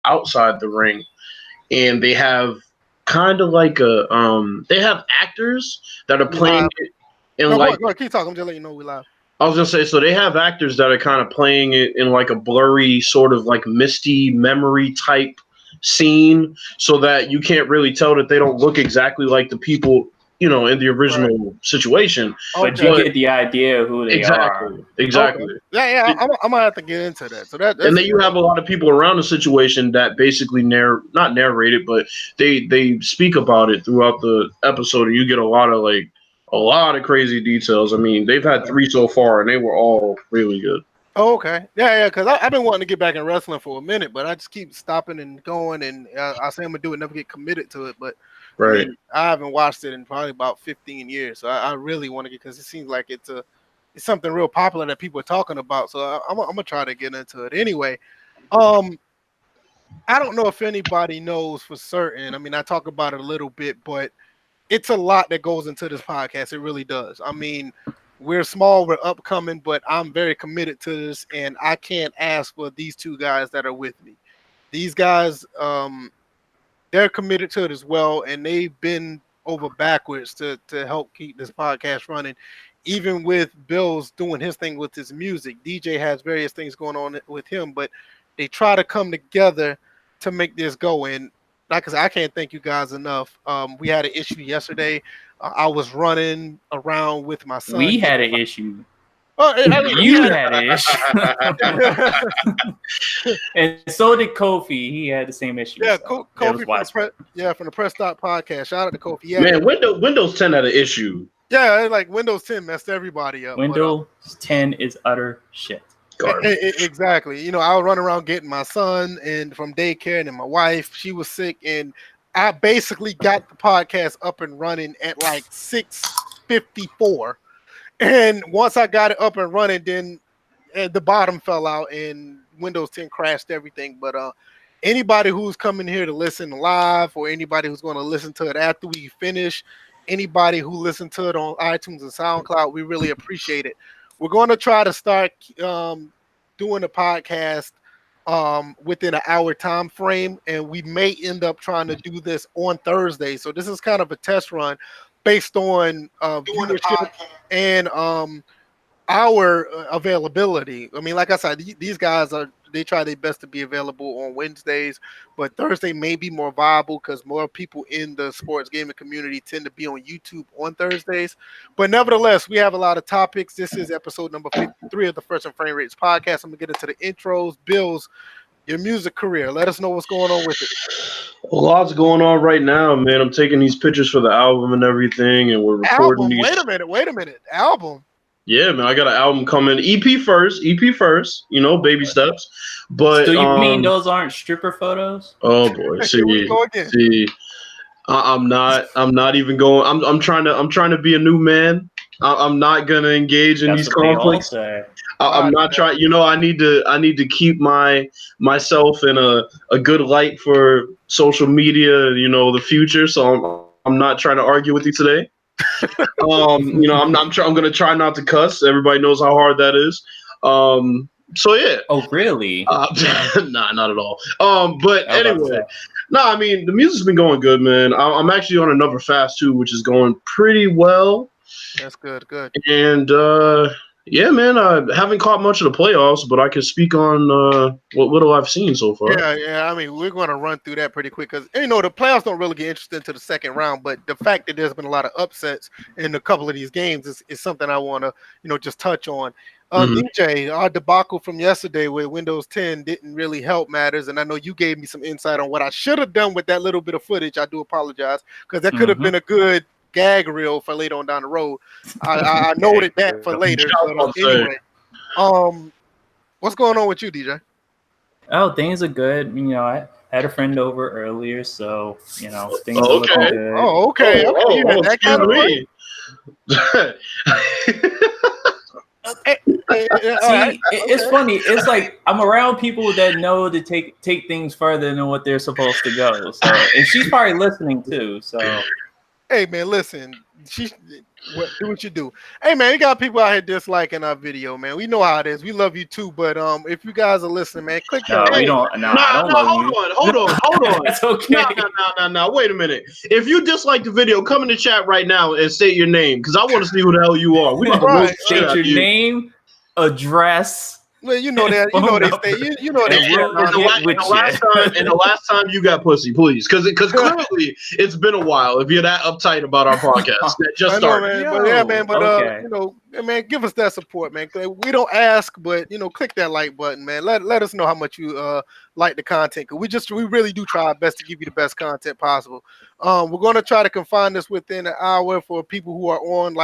outside the ring, and they have kind of like they have actors that are playing it in No, like. go ahead, keep talking. I'm just letting you know we live. I was gonna say, so they have actors that are kind of playing it in like a blurry, sort of like misty memory type scene, so that you can't really tell that they don't look exactly like the people, in the original situation. But you get the idea of who they are. Exactly. Okay. Yeah. I'm gonna have to get into that. So that's and then you have a lot of people around the situation that basically not narrate it, but they speak about it throughout the episode, and you get a lot of crazy details. I mean, they've had 3 so far, and they were all really good. Oh, okay. Yeah, because I've been wanting to get back in wrestling for a minute, but I just keep stopping and going, and I say I'm going to do it, never get committed to it, but right. I haven't watched it in probably about 15 years, so I really want to get, because it seems like it's something real popular that people are talking about, so I'm going to try to get into it. Anyway, I don't know if anybody knows for certain. I mean, I talk about it a little bit, but it's a lot that goes into this podcast. It really does. I mean, we're small, we're upcoming, but I'm very committed to this, and I can't ask for these 2 guys that are with me. These guys, they're committed to it as well, and they've been over backwards to help keep this podcast running. Even with Bill's doing his thing with his music, DJ has various things going on with him, but they try to come together to make this go. And like I said, I can't thank you guys enough. We had an issue yesterday. I was running around with my son. We had an issue. Oh, I mean, you had an issue. And so did Kofi. He had the same issue. Yeah, so Kofi from the Press Stop Podcast. Shout out to Kofi. Yeah, man, Windows 10 had an issue. Yeah, like Windows 10 messed everybody up. Windows 10 is utter shit. Exactly. I was running around getting my son and from daycare, and then my wife, she was sick, and I basically got the podcast up and running at like 6:54. And once I got it up and running, then the bottom fell out and Windows 10 crashed everything. But anybody who's coming here to listen live, or anybody who's going to listen to it after we finish, anybody who listened to it on iTunes and SoundCloud, we really appreciate it. We're going to try to start doing a podcast within an hour time frame, and we may end up trying to do this on Thursday. So this is kind of a test run based on viewership and our availability. I mean, like I said, these guys they try their best to be available on Wednesdays, but Thursday may be more viable because more people in the sports gaming community tend to be on YouTube on Thursdays. But nevertheless, we have a lot of topics. This is episode number 53 of the First and Framerates Podcast. I'm gonna get into the intros. Bills, your music career. Let us know what's going on with it. A lot's going on right now, man. I'm taking these pictures for the album and everything, and we're recording these. Wait a minute. Album. Yeah, man, I got an album coming. EP first, baby steps. But so you mean those aren't stripper photos? Oh boy, see, I'm not even going. I'm trying to be a new man. I'm not gonna engage in these conflicts. I'm not trying. I need to keep myself in a good light for social media. The future. So I'm not trying to argue with you today. I'm gonna try not to cuss. Everybody knows how hard that is. So yeah. Oh really? Nah, not at all. But anyway, I mean the music's been going good, man. I'm actually on another fast too, which is going pretty well. That's good. And yeah, man, I haven't caught much of the playoffs, but I can speak on what I've seen so far. Yeah. I mean, we're going to run through that pretty quick because, the playoffs don't really get interested into the second round, but the fact that there's been a lot of upsets in a couple of these games is something I want to, just touch on. DJ, our debacle from yesterday with Windows 10 didn't really help matters, and I know you gave me some insight on what I should have done with that little bit of footage. I do apologize because that could have been a good gag reel for later on down the road. I noted that for later. But, anyway, what's going on with you, DJ? Oh, things are good. I had a friend over earlier, so things are looking good. Oh, okay. That kind of way. It's funny. It's like I'm around people that know to take things further than what they're supposed to go. So, and she's probably listening too. So. Hey man, listen. Do what you do. Hey man, you got people out here disliking our video, man. We know how it is. We love you too, but if you guys are listening, man, click that. We don't. No, I don't love you. Hold on. That's okay. No. Wait a minute. If you dislike the video, come in the chat right now and state your name because I want to see who the hell you are. We about to roast state your name, address. Well, you know that. You know they stay. You know they. And the last time you got pussy, please, because clearly it's been a while. If you're that uptight about our podcast, that just started. Man, give us that support, man. We don't ask, but click that like button, man. Let us know how much you like the content, because we really do try our best to give you the best content possible. We're gonna try to confine this within an hour for people who are on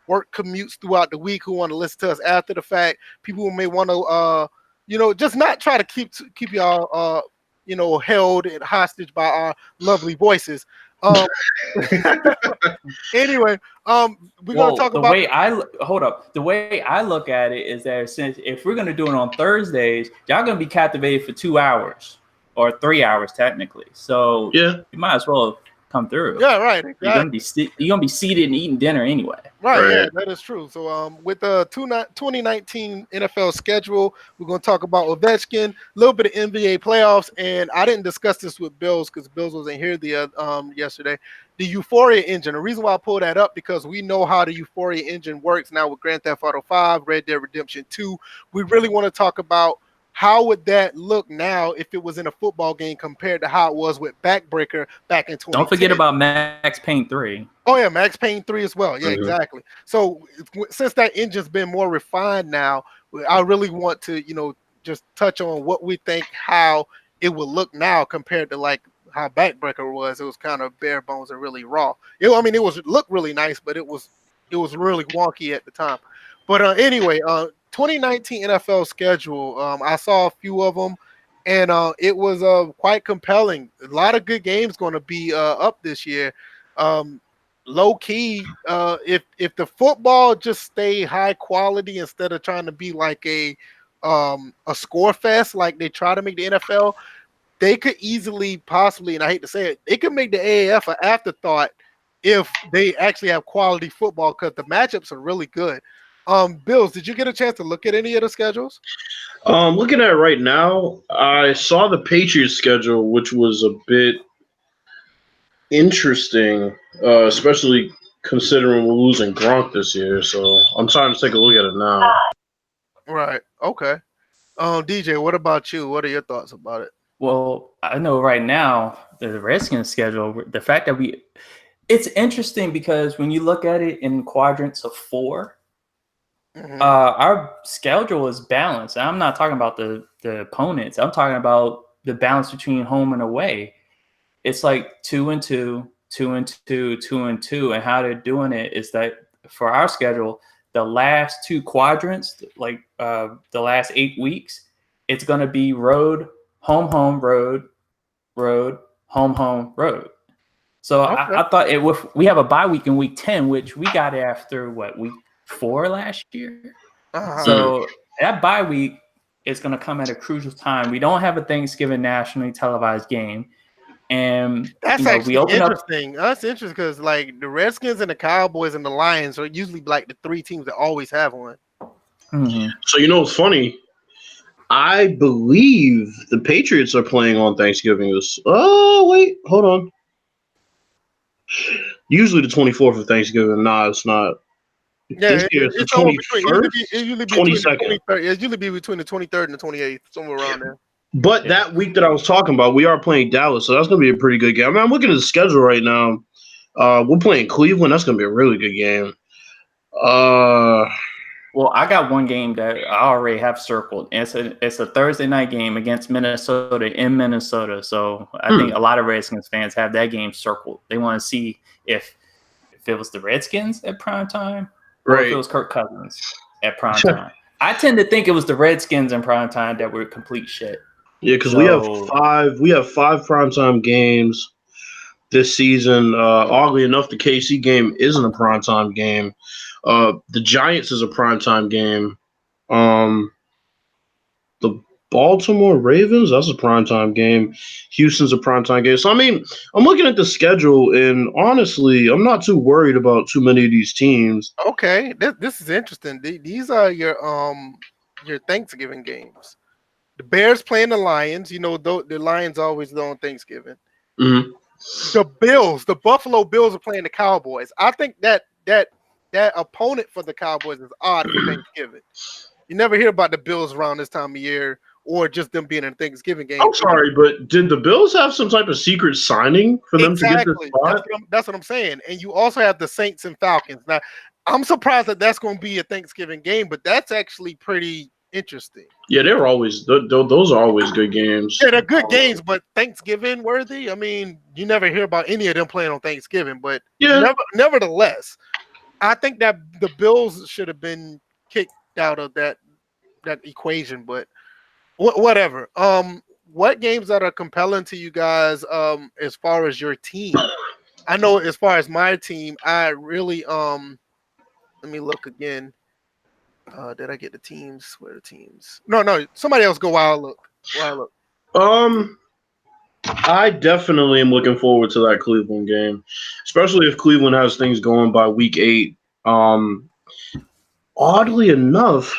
work commutes throughout the week, who want to listen to us after the fact. People who may want to, just not try to keep y'all, held and hostage by our lovely voices. Anyway, we're gonna talk about the way I look at it is that since if we're gonna do it on Thursdays, y'all gonna be captivated for 2 hours or 3 hours technically. So yeah, you might as well come through. Yeah, right. Exactly. You're gonna be seated and eating dinner anyway. Right. Yeah, that is true. So with the 2019 NFL schedule, we're gonna talk about Ovechkin, a little bit of NBA playoffs, and I didn't discuss this with Bills because Bills wasn't here yesterday. The Euphoria engine. The reason why I pulled that up because we know how the Euphoria engine works now with Grand Theft Auto 5, Red Dead Redemption 2. We really want to talk about how would that look now if it was in a football game compared to how it was with Backbreaker back in 2010? Don't forget about Max Payne 3. Oh, yeah, Max Payne 3 as well. Yeah, exactly. So since that engine's been more refined now, I really want to, just touch on what we think how it would look now compared to how Backbreaker was. It was kind of bare bones and really raw. It looked really nice, but it was really wonky at the time. But anyway, 2019 NFL schedule. I saw a few of them, and it was quite compelling. A lot of good games going to be up this year. Low key, if the football just stay high quality instead of trying to be like a score fest like they try to make the NFL, they could easily possibly, and I hate to say it, they could make the AAF an afterthought if they actually have quality football because the matchups are really good. Bills, did you get a chance to look at any of the schedules? Looking at it right now, I saw the Patriots schedule, which was a bit interesting, especially considering we're losing Gronk this year. So I'm trying to take a look at it now. Right. Okay. DJ, what about you? What are your thoughts about it? Well, I know right now the Redskins schedule, the fact that it's interesting because when you look at it in quadrants of 4, our schedule is balanced. I'm not talking about the opponents. I'm talking about the balance between home and away. It's like 2-2, 2-2, 2-2. And how they're doing it is that for our schedule, the last 2 quadrants, the last 8 weeks, it's going to be road, home, road, home, road. So okay. I thought we have a bye week in week 10, which we got after week 4 last year. So that bye week is going to come at a crucial time. We don't have a Thanksgiving nationally televised game, and that's actually interesting. That's interesting because the Redskins and the Cowboys and the Lions are usually the 3 teams that always have one. So it's funny. I believe the Patriots are playing on Thanksgiving. Oh wait, hold on. Usually the 24th of Thanksgiving. Nah, it's not. Yeah, it's the 21st, it usually be between the 23rd and the 28th, somewhere around there. But that week that I was talking about, we are playing Dallas, so that's going to be a pretty good game. I mean, I'm looking at the schedule right now. We're playing Cleveland. That's going to be a really good game. Well, I got one game that I already have circled. It's a Thursday night game against Minnesota in Minnesota. So I think a lot of Redskins fans have that game circled. They want to see if it was the Redskins at prime time. Or if it was Kirk Cousins at prime time. I tend to think it was the Redskins in prime time that were complete shit. Yeah, because we have 5 primetime games this season. Oddly enough, the KC game isn't a primetime game. The Giants is a primetime game. The Baltimore Ravens, that's a primetime game. Houston's a primetime game. So, I mean, I'm looking at the schedule, and honestly, I'm not too worried about too many of these teams. Okay, this is interesting. These are your Thanksgiving games. The Bears playing the Lions. You know, the Lions always go on Thanksgiving. Mm-hmm. The Buffalo Bills are playing the Cowboys. I think that opponent for the Cowboys is odd for Thanksgiving. You never hear about the Bills around this time of year, or just them being in a Thanksgiving game. I'm sorry, but did the Bills have some type of secret signing for them to get this spot? That's what I'm saying. And you also have the Saints and Falcons. Now, I'm surprised that that's going to be a Thanksgiving game, but that's actually pretty interesting. Yeah, they're always those are always good games. Yeah, they're good games, but Thanksgiving worthy. I mean, you never hear about any of them playing on Thanksgiving, but nevertheless, I think that the Bills should have been kicked out of that equation. But whatever. What games that are compelling to you guys? As far as your team, I know as far as my team, I really Let me look again. Did I get the teams? Where are the teams? No. Somebody else go while I look. I definitely am looking forward to that Cleveland game, especially if Cleveland has things going by week 8. Oddly enough,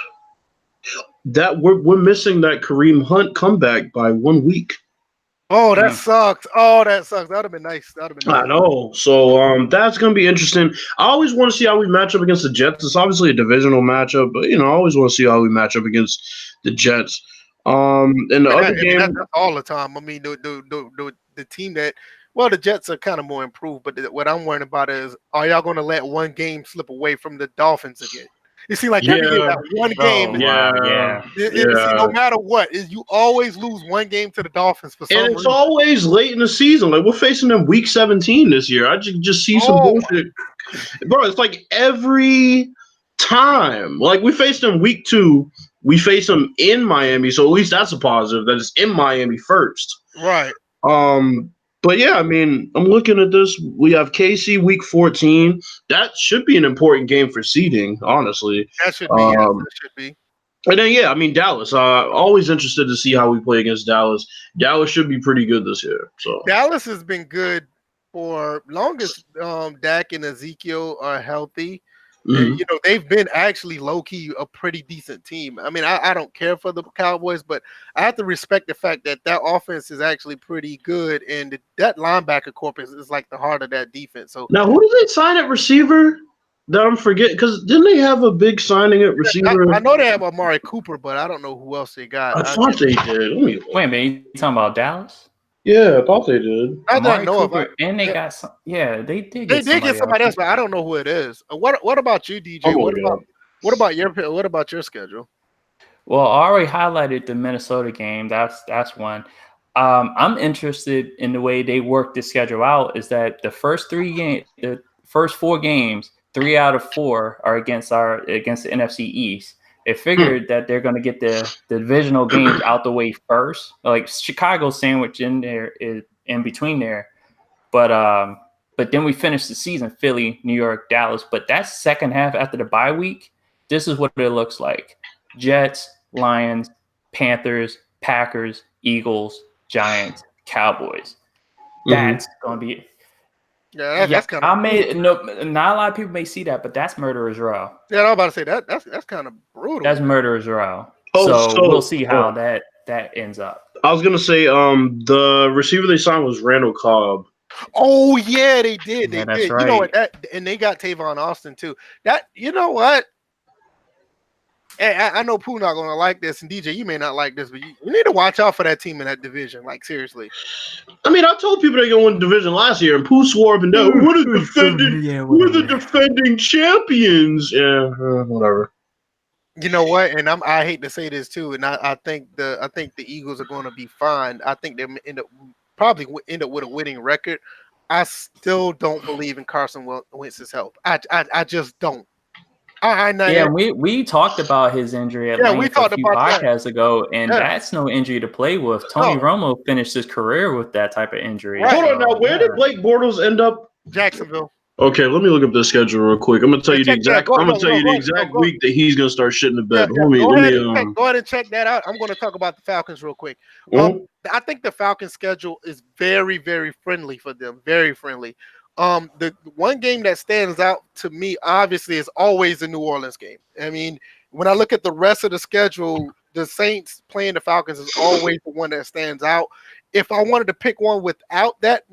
that we're missing that Kareem Hunt comeback by 1 week. Oh, that sucks. That would have been nice. I know. So that's gonna be interesting. I always want to see how we match up against the Jets. It's obviously a divisional matchup, but I always want to see how we match up against the Jets. And the other game, that's all the time. I mean, the team that the Jets are kind of more improved, but what I'm worried about is, are y'all going to let one game slip away from the Dolphins again? It seems like every year that one game. No matter what, you always lose one game to the Dolphins for some reason. And it's always late in the season. Like, we're facing them week 17 this year. I just see some bullshit. Bro, it's like every time. Like, we faced them week 2. We face them in Miami, so at least that's a positive that it's in Miami first. Right. But yeah, I mean, I'm looking at this. We have KC week 14. That should be an important game for seeding, honestly. That should be. That should be. And then Dallas. Always interested to see how we play against Dallas. Dallas should be pretty good this year. So Dallas has been good for longest. Dak and Ezekiel are healthy. Mm-hmm. And, they've been actually low-key a pretty decent team. I mean, I don't care for the Cowboys, but I have to respect the fact that offense is actually pretty good, and that linebacker corpus is like the heart of that defense. So now, who did they sign at receiver? That I'm forgetting, because didn't they have a big signing at receiver? I know they have Amari Cooper, but I don't know who else they got. I thought they did. Wait a minute, you talking about Dallas? Yeah, I thought they did. I don't know Cooper, and they got some. Yeah, they did. They did get somebody else, but I don't know who it is. What about you, DJ? What about your schedule? Well, I already highlighted the Minnesota game. That's one. I'm interested in the way they work the schedule out. Is that the first 4 games, 3 out of 4 are against the NFC East. They figured that they're going to get the divisional games out the way first, like Chicago sandwich in there is in between there. But then we finish the season, Philly, New York, Dallas. But that second half after the bye week, this is what it looks like: Jets, Lions, Panthers, Packers, Eagles, Giants, Cowboys. That's going to be. Yeah, that's kind of. Not a lot of people may see that, but that's murderer's row. Yeah, I was about to say that's kind of brutal. That's murderer's row. So we'll see how that ends up. I was gonna say, the receiver they signed was Randall Cobb. Oh yeah, they did. They did. Right. You know what? And they got Tavon Austin too. You know what? Hey, I know Pooh not gonna like this, and DJ, you may not like this, but you need to watch out for that team in that division. Like, seriously. I mean, I told people they're gonna win the division last year, and Pooh swore up and down, we're the defending champions. Yeah, whatever. You know what? And I hate to say this too, and I think the Eagles are going to be fine. I think they probably end up with a winning record. I still don't believe in Carson Wentz's health. I just don't. We talked about his injury at length a few podcasts ago, and that's no injury to play with. Tony Romo finished his career with that type of injury. Right. Hold on now, where did Blake Bortles end up? Jacksonville. Okay, let me look up the schedule real quick. I'm gonna tell you the exact. I'm gonna tell you the exact week that he's gonna start shitting the bed. Go ahead and check that out. I'm gonna talk about the Falcons real quick. I think the Falcons schedule is very, very friendly for them. Very friendly. The one game that stands out to me, obviously, is always the New Orleans game. I mean, when I look at the rest of the schedule, the Saints playing the Falcons is always the one that stands out. If I wanted to pick one without that,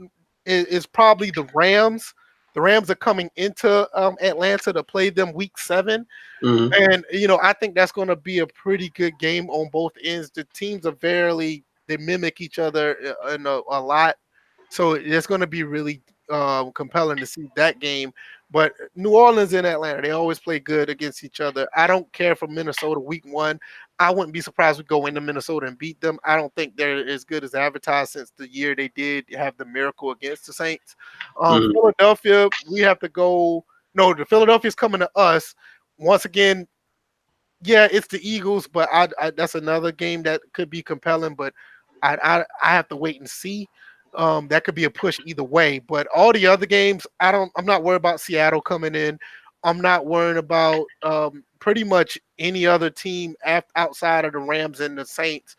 is probably the Rams. The Rams are coming into Atlanta to play them week 7. Mm-hmm. And, I think that's going to be a pretty good game on both ends. The teams are they mimic each other in a lot. So it's going to be really compelling to see that game. But New Orleans and Atlanta, they always play good against each other. I don't care for Minnesota week 1. I wouldn't be surprised we go into Minnesota and beat them. I don't think they're as good as advertised since the year they did have the miracle against the Saints. Philadelphia, we have to go. No, the Philadelphia's coming to us. Once again, yeah, it's the Eagles, but that's another game that could be compelling, but I have to wait and see. That could be a push either way. But all the other games, I'm not worried about Seattle coming in. I'm not worried about pretty much any other team outside of the Rams and the Saints.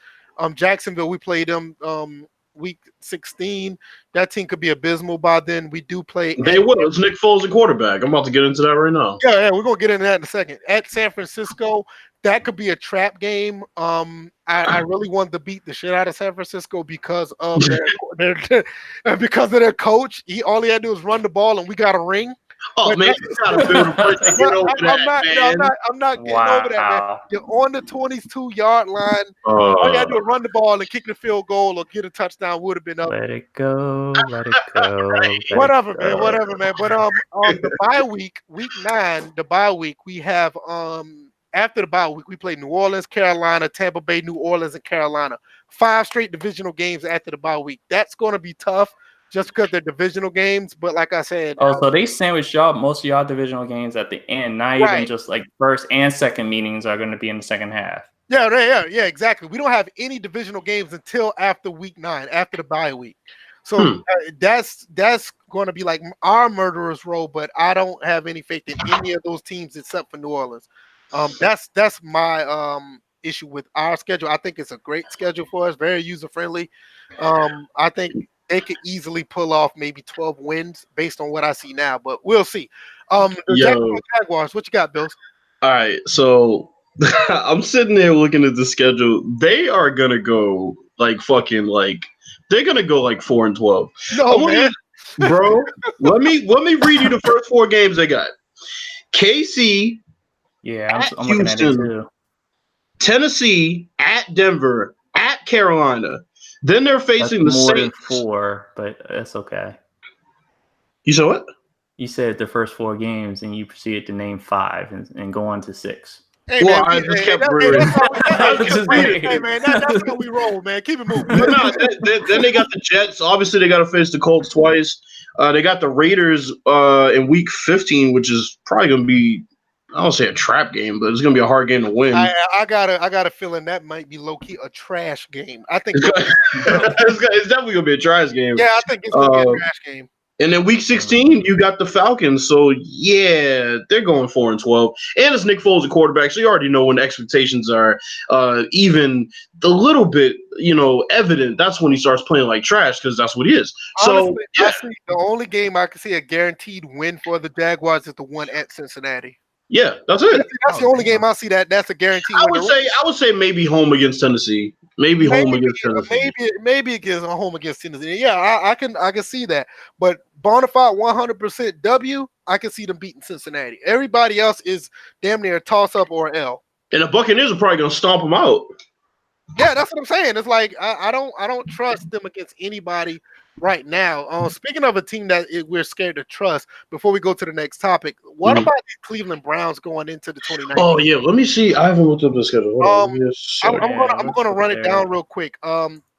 Jacksonville, we played them week 16. That team could be abysmal by then. We do play. They will. It's Nick Foles, the quarterback. I'm about to get into that right now. Yeah, we're gonna get into that in a second. At San Francisco, that could be a trap game. I really wanted to beat the shit out of San Francisco because of their coach. All he had to do was run the ball, and we got a ring. Oh man, you gotta build a bridge to get over that, man. I'm not getting over that, man. You're on the 22-yard line. All you had to do was run the ball and kick the field goal or get a touchdown. Would have been up. Let it go. Whatever, man. But the bye week, week 9, the bye week, we have after the bye week, we play New Orleans, Carolina, Tampa Bay, New Orleans, and Carolina. 5 straight divisional games after the bye week. That's going to be tough. Just because they're divisional games, but like I said, so they sandwich y'all most of y'all divisional games at the end, not even just like first and second meetings are going to be in the second half. Yeah, exactly. We don't have any divisional games until after week 9, after the bye week. So that's going to be like our murderer's row, but I don't have any faith in any of those teams except for New Orleans. That's my issue with our schedule. I think it's a great schedule for us, very user friendly. I think they could easily pull off maybe 12 wins based on what I see now, but we'll see. The Jaguars, what you got, Bills? All right, so I'm sitting there looking at the schedule. They are gonna go they're gonna go 4-12. No, man. Bro, let me read you the first 4 games they got. KC, I'm looking at it too. Tennessee, at Denver, at Carolina. Then they're facing that's the more Saints. Than 4, but that's okay. You said what? You said the first 4 games, and you proceeded to name 5 and go on to 6. Hey, well, man, I just kept reading. Hey, man, that's how we roll, man. Keep it moving. Then they got the Jets. Obviously, they got to face the Colts twice. They got the Raiders in Week 15, which is probably going to be, I don't say a trap game, but it's going to be a hard game to win. I got a feeling that might be low-key a trash game. I think it's definitely going to be a trash game. Yeah, I think it's going to be a trash game. And then Week 16, you got the Falcons. So, yeah, they're going 4-12. And it's Nick Foles, the quarterback, so you already know when the expectations are even a little bit, evident. That's when he starts playing like trash because that's what he is. Honestly, so, the only game I can see a guaranteed win for the Jaguars is the one at Cincinnati. Yeah, that's it. That's the only game I see that's a guarantee. I would say maybe home against Tennessee. Maybe home against Tennessee. Maybe against home against Tennessee. Yeah, I can see that. But bonafide 100% W, I can see them beating Cincinnati. Everybody else is damn near a toss up or an L. And the Buccaneers are probably gonna stomp them out. Yeah, that's what I'm saying. It's like I don't trust them against anybody right now. Speaking of a team that we're scared to trust, before we go to the next topic, what about the Cleveland Browns going into the 2019? Oh yeah, let me see. I haven't looked up the schedule. I'm gonna run it down real quick.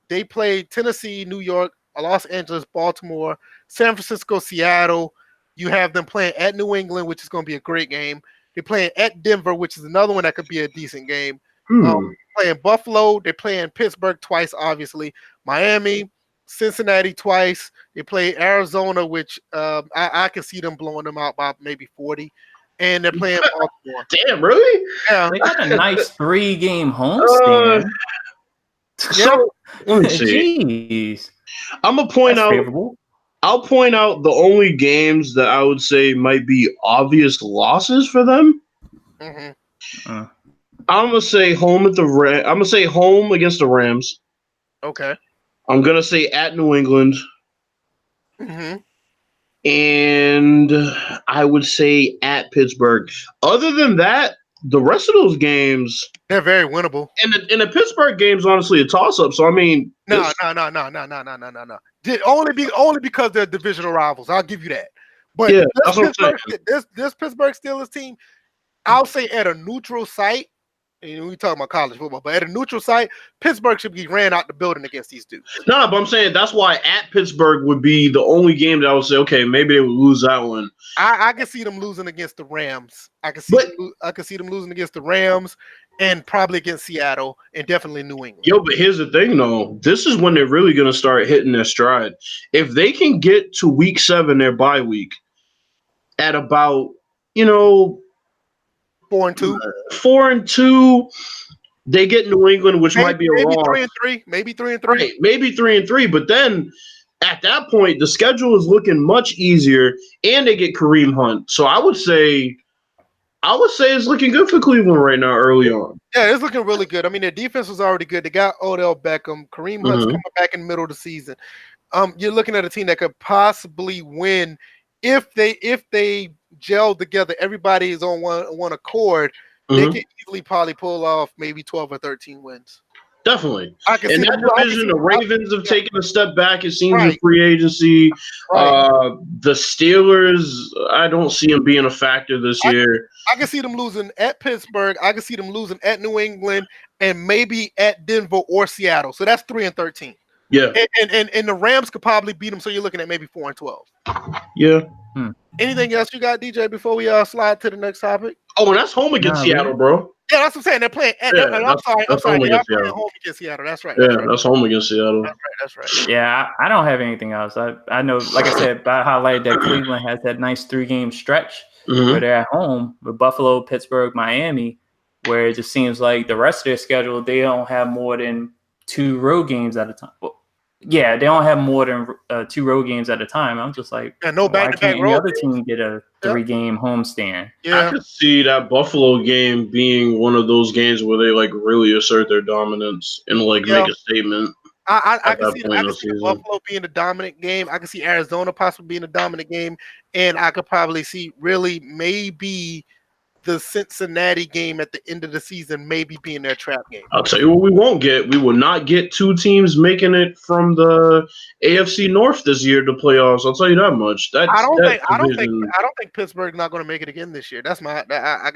They play Tennessee, New York, Los Angeles, Baltimore, San Francisco, Seattle. You have them playing at New England, which is going to be a great game. They're playing at Denver, which is another one that could be a decent game. Playing Buffalo. They're playing Pittsburgh twice, obviously. Miami, Cincinnati twice. They play Arizona, which I can see them blowing them out by maybe 40. And they're playing Baltimore. Damn, really? Yeah. They got a nice 3-game homestand. So let me see. Jeez. I'm gonna point out. Favorable. I'll point out the only games that I would say might be obvious losses for them. Mm-hmm. I'm gonna say home at the I'm gonna say home against the Rams. Okay. I'm gonna say at New England. Mm-hmm. And I would say at Pittsburgh. Other than that, the rest of those games, they're very winnable. And the Pittsburgh game's honestly a toss-up. So I mean, no. Only because they're divisional rivals. I'll give you that. But yeah, this Pittsburgh Steelers team, I'll say at a neutral site. And we talking about college football, but at a neutral site, Pittsburgh should be ran out the building against these dudes. No, but I'm saying that's why at Pittsburgh would be the only game that I would say, okay, maybe they would lose that one. I can see them losing against the Rams. I can see them losing against the Rams and probably against Seattle and definitely New England. Yo, but here's the thing, though. This is when they're really going to start hitting their stride. If they can get to week 7, their bye week, at about, 4-2. 4-2. They get New England, which might be a loss. Maybe 3-3. Right, maybe 3-3. But then at that point, the schedule is looking much easier, and they get Kareem Hunt. So I would say it's looking good for Cleveland right now, early on. Yeah, it's looking really good. I mean, their defense was already good. They got Odell Beckham. Kareem Hunt's coming back in the middle of the season. You're looking at a team that could possibly win if they gel together. Everybody is on one accord. They can easily probably pull off maybe 12 or 13 wins. Definitely. In that division, the Ravens have taken a step back, it seems, in free agency. The Steelers, I don't see them being a factor this year. I can see them losing at Pittsburgh. I can see them losing at New England and maybe at Denver or Seattle. So that's 3-13. Yeah. And the Rams could probably beat them. So you're looking at maybe 4-12. Yeah. Anything else you got, DJ, before we slide to the next topic? Oh, and that's home against Seattle, bro. Yeah, that's what I'm saying. They're playing. I'm sorry. They're playing home against Seattle. That's right. That's home against Seattle. That's right. Yeah, I don't have anything else. I know, like I said, I highlighted that Cleveland has that nice 3-game stretch where they're at home with Buffalo, Pittsburgh, Miami, where it just seems like the rest of their schedule, they don't have more than 2 road games at a time. Well, yeah, they don't have more than 2 road games at a time. I'm just like, no back-to-back road. The other team get a 3-game homestand. Yeah. I could see that Buffalo game being one of those games where they really assert their dominance and make a statement. I can see Buffalo being the dominant game. I can see Arizona possibly being a dominant game, and I could probably see maybe the Cincinnati game at the end of the season maybe being their trap game. I'll tell you what we won't get. We will not get 2 teams making it from the AFC North this year to playoffs. I'll tell you that much. I don't think Pittsburgh's not going to make it again this year. That's I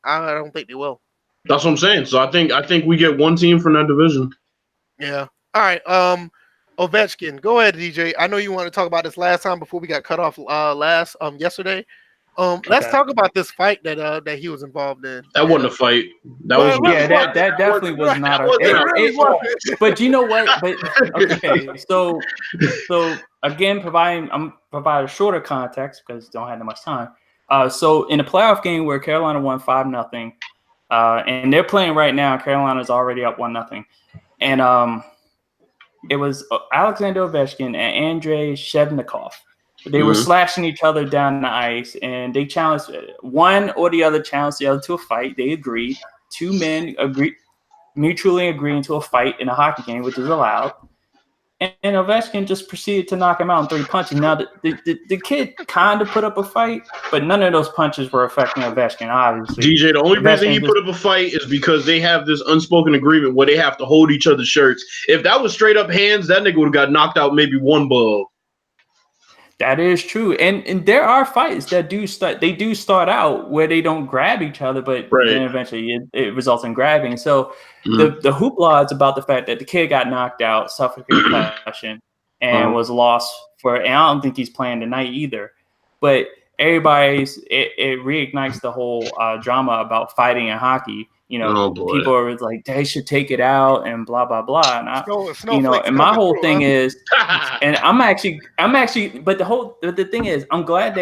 don't think they will. That's what I'm saying. So I think we get 1 team from that division. Yeah. All right. Ovechkin, go ahead, DJ. I know you wanted to talk about this last time before we got cut off yesterday. Let's talk about this fight that he was involved in. That wasn't a fight. That definitely was not a. But you know what? So again, I'm providing a shorter context because don't have that much time. So in a playoff game where Carolina won 5-0, and they're playing right now, Carolina's already up 1-0, and it was Alexander Ovechkin and Andrei Shevnikov. They were slashing each other down the ice, and they challenged one or the other challenged the other to a fight. They agreed. 2 men mutually agreeing to a fight in a hockey game, which is allowed. And Ovechkin just proceeded to knock him out in 3 punches. Now, the kid kind of put up a fight, but none of those punches were affecting Ovechkin, obviously. DJ, the only reason he put up a fight is because they have this unspoken agreement where they have to hold each other's shirts. If that was straight up hands, that nigga would have got knocked out maybe 1 blow. That is true, and there are fights that do start out where they don't grab each other, but then eventually it results in grabbing. So the hoopla is about the fact that the kid got knocked out, suffered a concussion, and was lost and I don't think he's playing tonight either. But it reignites the whole drama about fighting in hockey, people are like, they should take it out and blah blah blah. And and my whole thing is, and I'm actually, but the thing is, I'm glad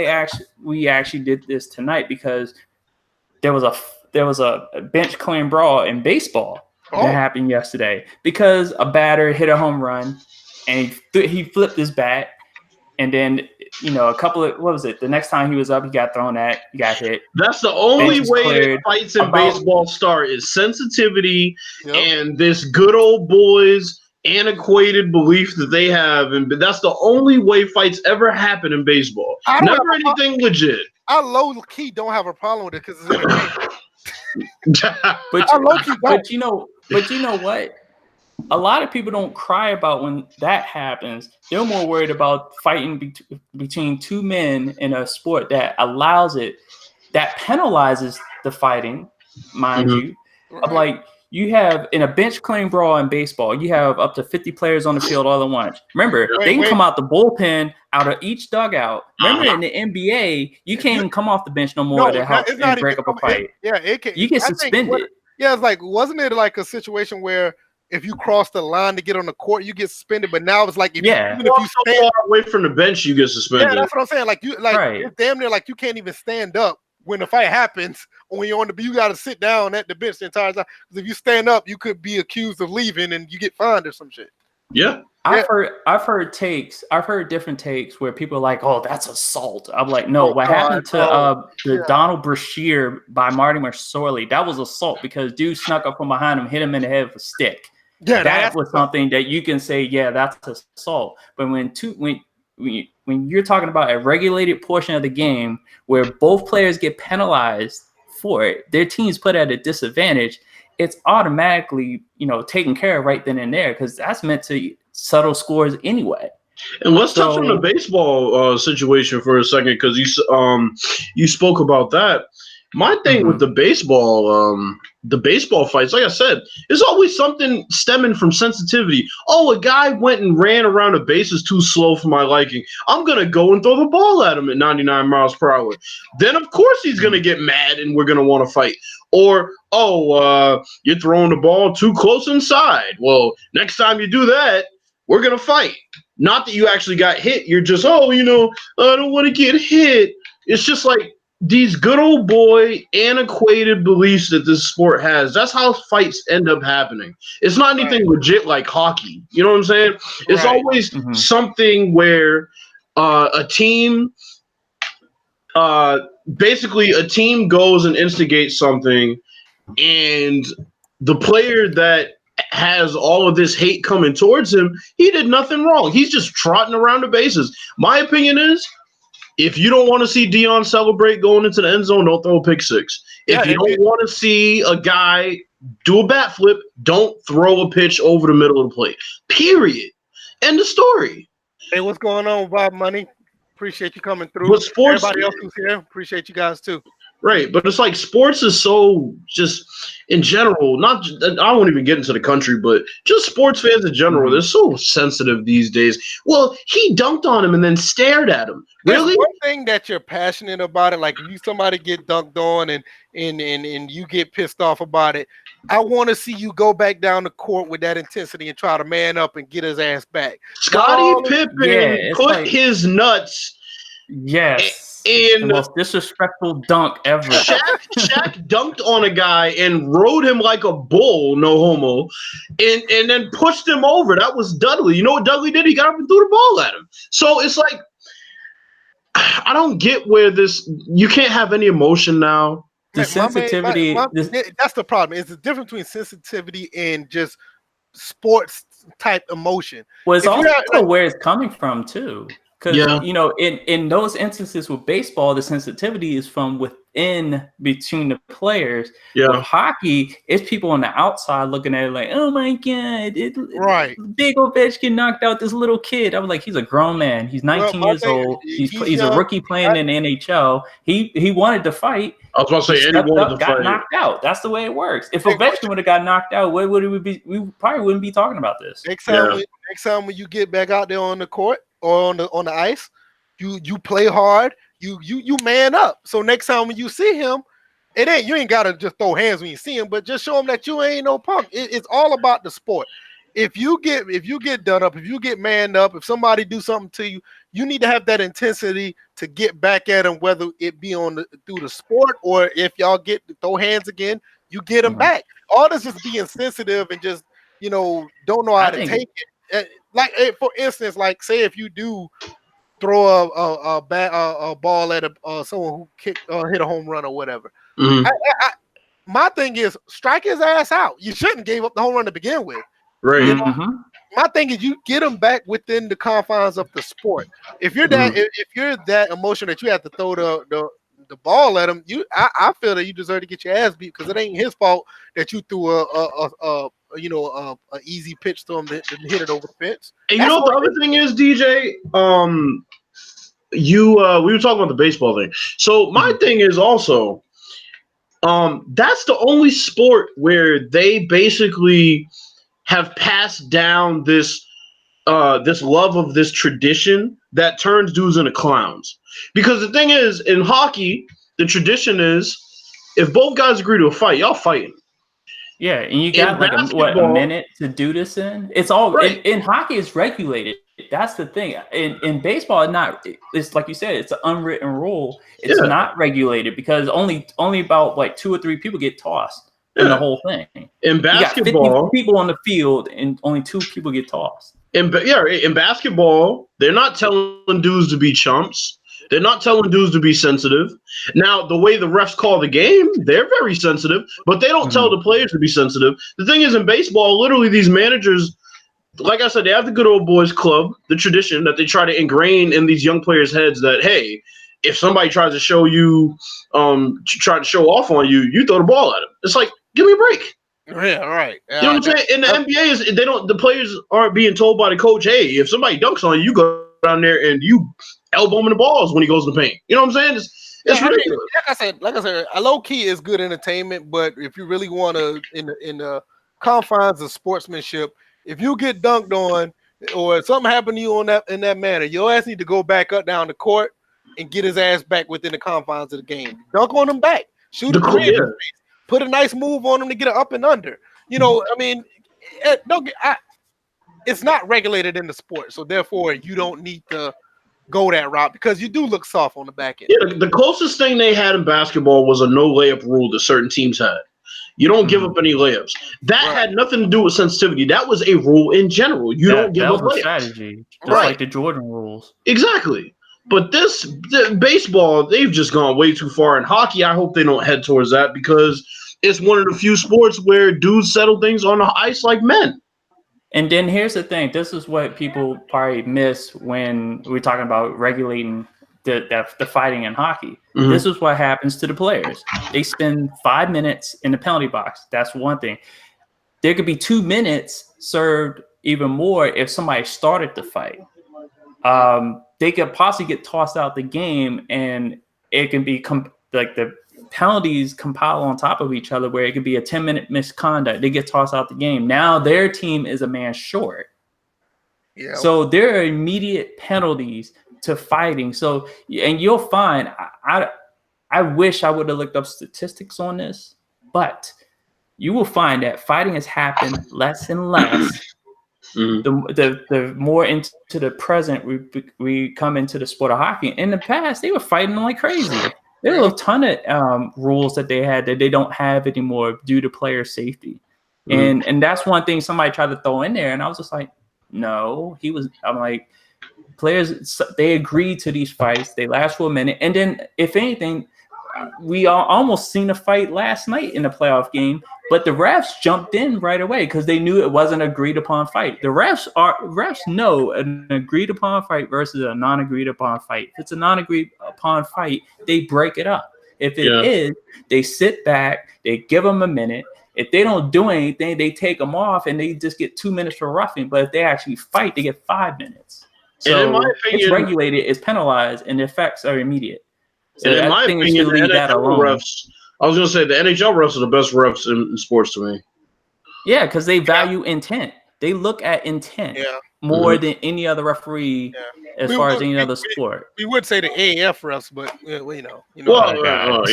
we actually did this tonight, because there was a bench clearing brawl in baseball that happened yesterday, because a batter hit a home run and he flipped his bat. And then, a couple of, what was it? The next time he was up, he got thrown at, he got hit. That's the only way that fights in baseball start, is sensitivity and this good old boys antiquated belief that they have. And that's the only way fights ever happen in baseball. Never anything legit. I low-key don't have a problem with it because it's entertaining. but you know what? A lot of people don't cry about when that happens. They're more worried about fighting between two men in a sport that allows it, that penalizes the fighting, mind you. Of like, you have, in a bench clearing brawl in baseball, you have up to 50 players on the field all at once. Remember, they can come out the bullpen out of each dugout. Remember, in the NBA, you can't even come off the bench no more to help and break up a fight. You get suspended. It's like, wasn't it like a situation where if you cross the line to get on the court, you get suspended? But now it's like, even if you stand far away from the bench, you get suspended. Yeah, that's what I'm saying. Like, it's damn near like you can't even stand up when the fight happens. When you're you got to sit down at the bench the entire time. Because if you stand up, you could be accused of leaving and you get fined or some shit. Yeah. I've heard different takes where people are like, "Oh, that's assault." I'm like, no, what happened to the Donald Brashear by Marty McSorley, that was assault, because dude snuck up from behind him, hit him in the head with a stick. Yeah, that was something that you can say, yeah, that's assault. But when you're talking about a regulated portion of the game where both players get penalized for it, their team's put at a disadvantage, it's automatically, taken care of right then and there, because that's meant to settle scores anyway. And let's touch on the baseball situation for a second, because you spoke about that. My thing with the baseball fights, like I said, there's always something stemming from sensitivity. Oh, a guy went and ran around the bases too slow for my liking. I'm going to go and throw the ball at him at 99 miles per hour. Then, of course, he's going to get mad and we're going to want to fight. Or, you're throwing the ball too close inside. Well, next time you do that, we're going to fight. Not that you actually got hit. You're just, I don't want to get hit. It's just like these good old boy antiquated beliefs that this sport has. That's how fights end up happening. It's not anything legit like hockey. You know what I'm saying? It's always something where a team goes and instigates something, and the player that has all of this hate coming towards him, he did nothing wrong. He's just trotting around the bases. My opinion is, if you don't want to see Deion celebrate going into the end zone, don't throw a pick six. If you don't want to see a guy do a bat flip, don't throw a pitch over the middle of the plate. Period. End of story. Hey, what's going on, Bob Money? Appreciate you coming through. But sports, everybody else who's here, appreciate you guys too. Right, but it's like sports is so just in general, I won't even get into the country, but just sports fans in general, they're so sensitive these days. Well, he dunked on him and then stared at him. Really? There's one thing that you're passionate about it, like if somebody get dunked on and you get pissed off about it, I want to see you go back down the court with that intensity and try to man up and get his ass back. Scottie Pippen put his nuts. Yes. And the most disrespectful dunk ever. Shaq dunked on a guy and rode him like a bull, no homo, and then pushed him over. That was Dudley. You know what Dudley did? He got up and threw the ball at him. So it's like, I don't get where you can't have any emotion now. The sensitivity. That's the problem. It's the difference between sensitivity and just sports type emotion. Well, it's also where it's coming from too. Because, in those instances with baseball, the sensitivity is from within between the players. Yeah. With hockey, it's people on the outside looking at it like, oh, my God. Big Ovechkin knocked out this little kid. I was like, he's a grown man. He's 19 years old. He's a rookie playing in the NHL. He wanted to fight. I was about to say, got knocked out. That's the way it works. If Ovechkin would have got knocked out, what would it be? We probably wouldn't be talking about this. Next time when you get back out there on the court or on the ice, you play hard. You man up. So next time when you see him it ain't, you ain't gotta just throw hands when you see him, but just show him that you ain't no punk. It's all about the sport. If you get done up, if you get manned up, if somebody do something to you, you need to have that intensity to get back at them, whether it be through the sport or if y'all get to throw hands again, you get them back. All this is being sensitive and just don't know how to take it. Like for instance, like say if you do throw a ball at someone who hit a home run or whatever. Mm-hmm. My thing is strike his ass out. You shouldn't gave up the home run to begin with. Right. My thing is you get them back within the confines of the sport. If you're that if you're that emotional that you have to throw the ball at him, I feel that you deserve to get your ass beat because it ain't his fault that you threw a easy pitch to him that hit it over the fence. And you know what the other thing is, DJ? We were talking about the baseball thing. So my thing is also, that's the only sport where they basically have passed down this love of this tradition that turns dudes into clowns. Because the thing is, in hockey, the tradition is if both guys agree to a fight, y'all fighting. Yeah, and you got a minute to do this in. It's all right. In hockey, it's regulated. That's the thing. In baseball, it's like you said, it's an unwritten rule. It's not regulated because only about like 2 or 3 people get tossed in the whole thing. In basketball, you got 50 people on the field and only 2 people get tossed. In basketball, they're not telling dudes to be chumps. They're not telling dudes to be sensitive. Now, the way the refs call the game, they're very sensitive, but they don't tell the players to be sensitive. The thing is, in baseball, literally these managers, like I said, they have the good old boys club, the tradition that they try to ingrain in these young players' heads that, hey, if somebody tries to show you, try to show off on you, you throw the ball at them. It's like, give me a break. Yeah, right. You know what I'm saying? In the NBA, the players aren't being told by the coach, hey, if somebody dunks on you, you go down there and you elbow him in the balls when he goes to the paint. You know what I'm saying? It's ridiculous. Like I said, a low key is good entertainment, but if you really want to, in the confines of sportsmanship, if you get dunked on or something happened to you in that manner, your ass need to go back up down the court and get his ass back within the confines of the game. Dunk on him back. Shoot him in his face. Put a nice move on him to get it up and under. I mean, it's not regulated in the sport, so therefore you don't need to go that route because you do look soft on the back end. Yeah, the closest thing they had in basketball was a no layup rule that certain teams had. You don't give up any layups. That had nothing to do with sensitivity. That was a rule in general. You don't give up layups. That was a strategy, just like the Jordan rules. Exactly. But baseball, they've just gone way too far. In hockey, I hope they don't head towards that because it's one of the few sports where dudes settle things on the ice like men. And then here's the thing. This is what people probably miss when we're talking about regulating the fighting in hockey. Mm-hmm. This is what happens to the players. They spend 5 minutes in the penalty box. That's one thing. There could be 2 minutes served even more if somebody started the fight. They could possibly get tossed out the game, and it can be like the penalties compile on top of each other where it could be a 10-minute misconduct. They get tossed out the game. Now their team is a man short. Yeah. So there are immediate penalties to fighting. So, and you'll find, I wish I would have looked up statistics on this, but you will find that fighting has happened less and less. The more into the present we come into the sport of hockey. In the past, they were fighting like crazy. There were a ton of rules that they had that they don't have anymore due to player safety. And that's one thing somebody tried to throw in there. And I was just like, no, I'm like, players, they agreed to these fights. They last for a minute. And then if anything, we almost seen a fight last night in the playoff game, but the refs jumped in right away because they knew it wasn't an agreed upon fight. The refs know an agreed upon fight versus a non-agreed upon fight. If it's a non-agreed upon fight, they break it up. If it is, they sit back, they give them a minute. If they don't do anything, they take them off and they just get 2 minutes for roughing. But if they actually fight, they get 5 minutes. So in my opinion, it's regulated, it's penalized, and the effects are immediate. So in my opinion, the NHL refs, I was going to say the NHL refs are the best refs in sports to me. Yeah, because they value intent. they look at intent more than any other referee as far as any other sport. We would say the AAF refs, but you know how that goes.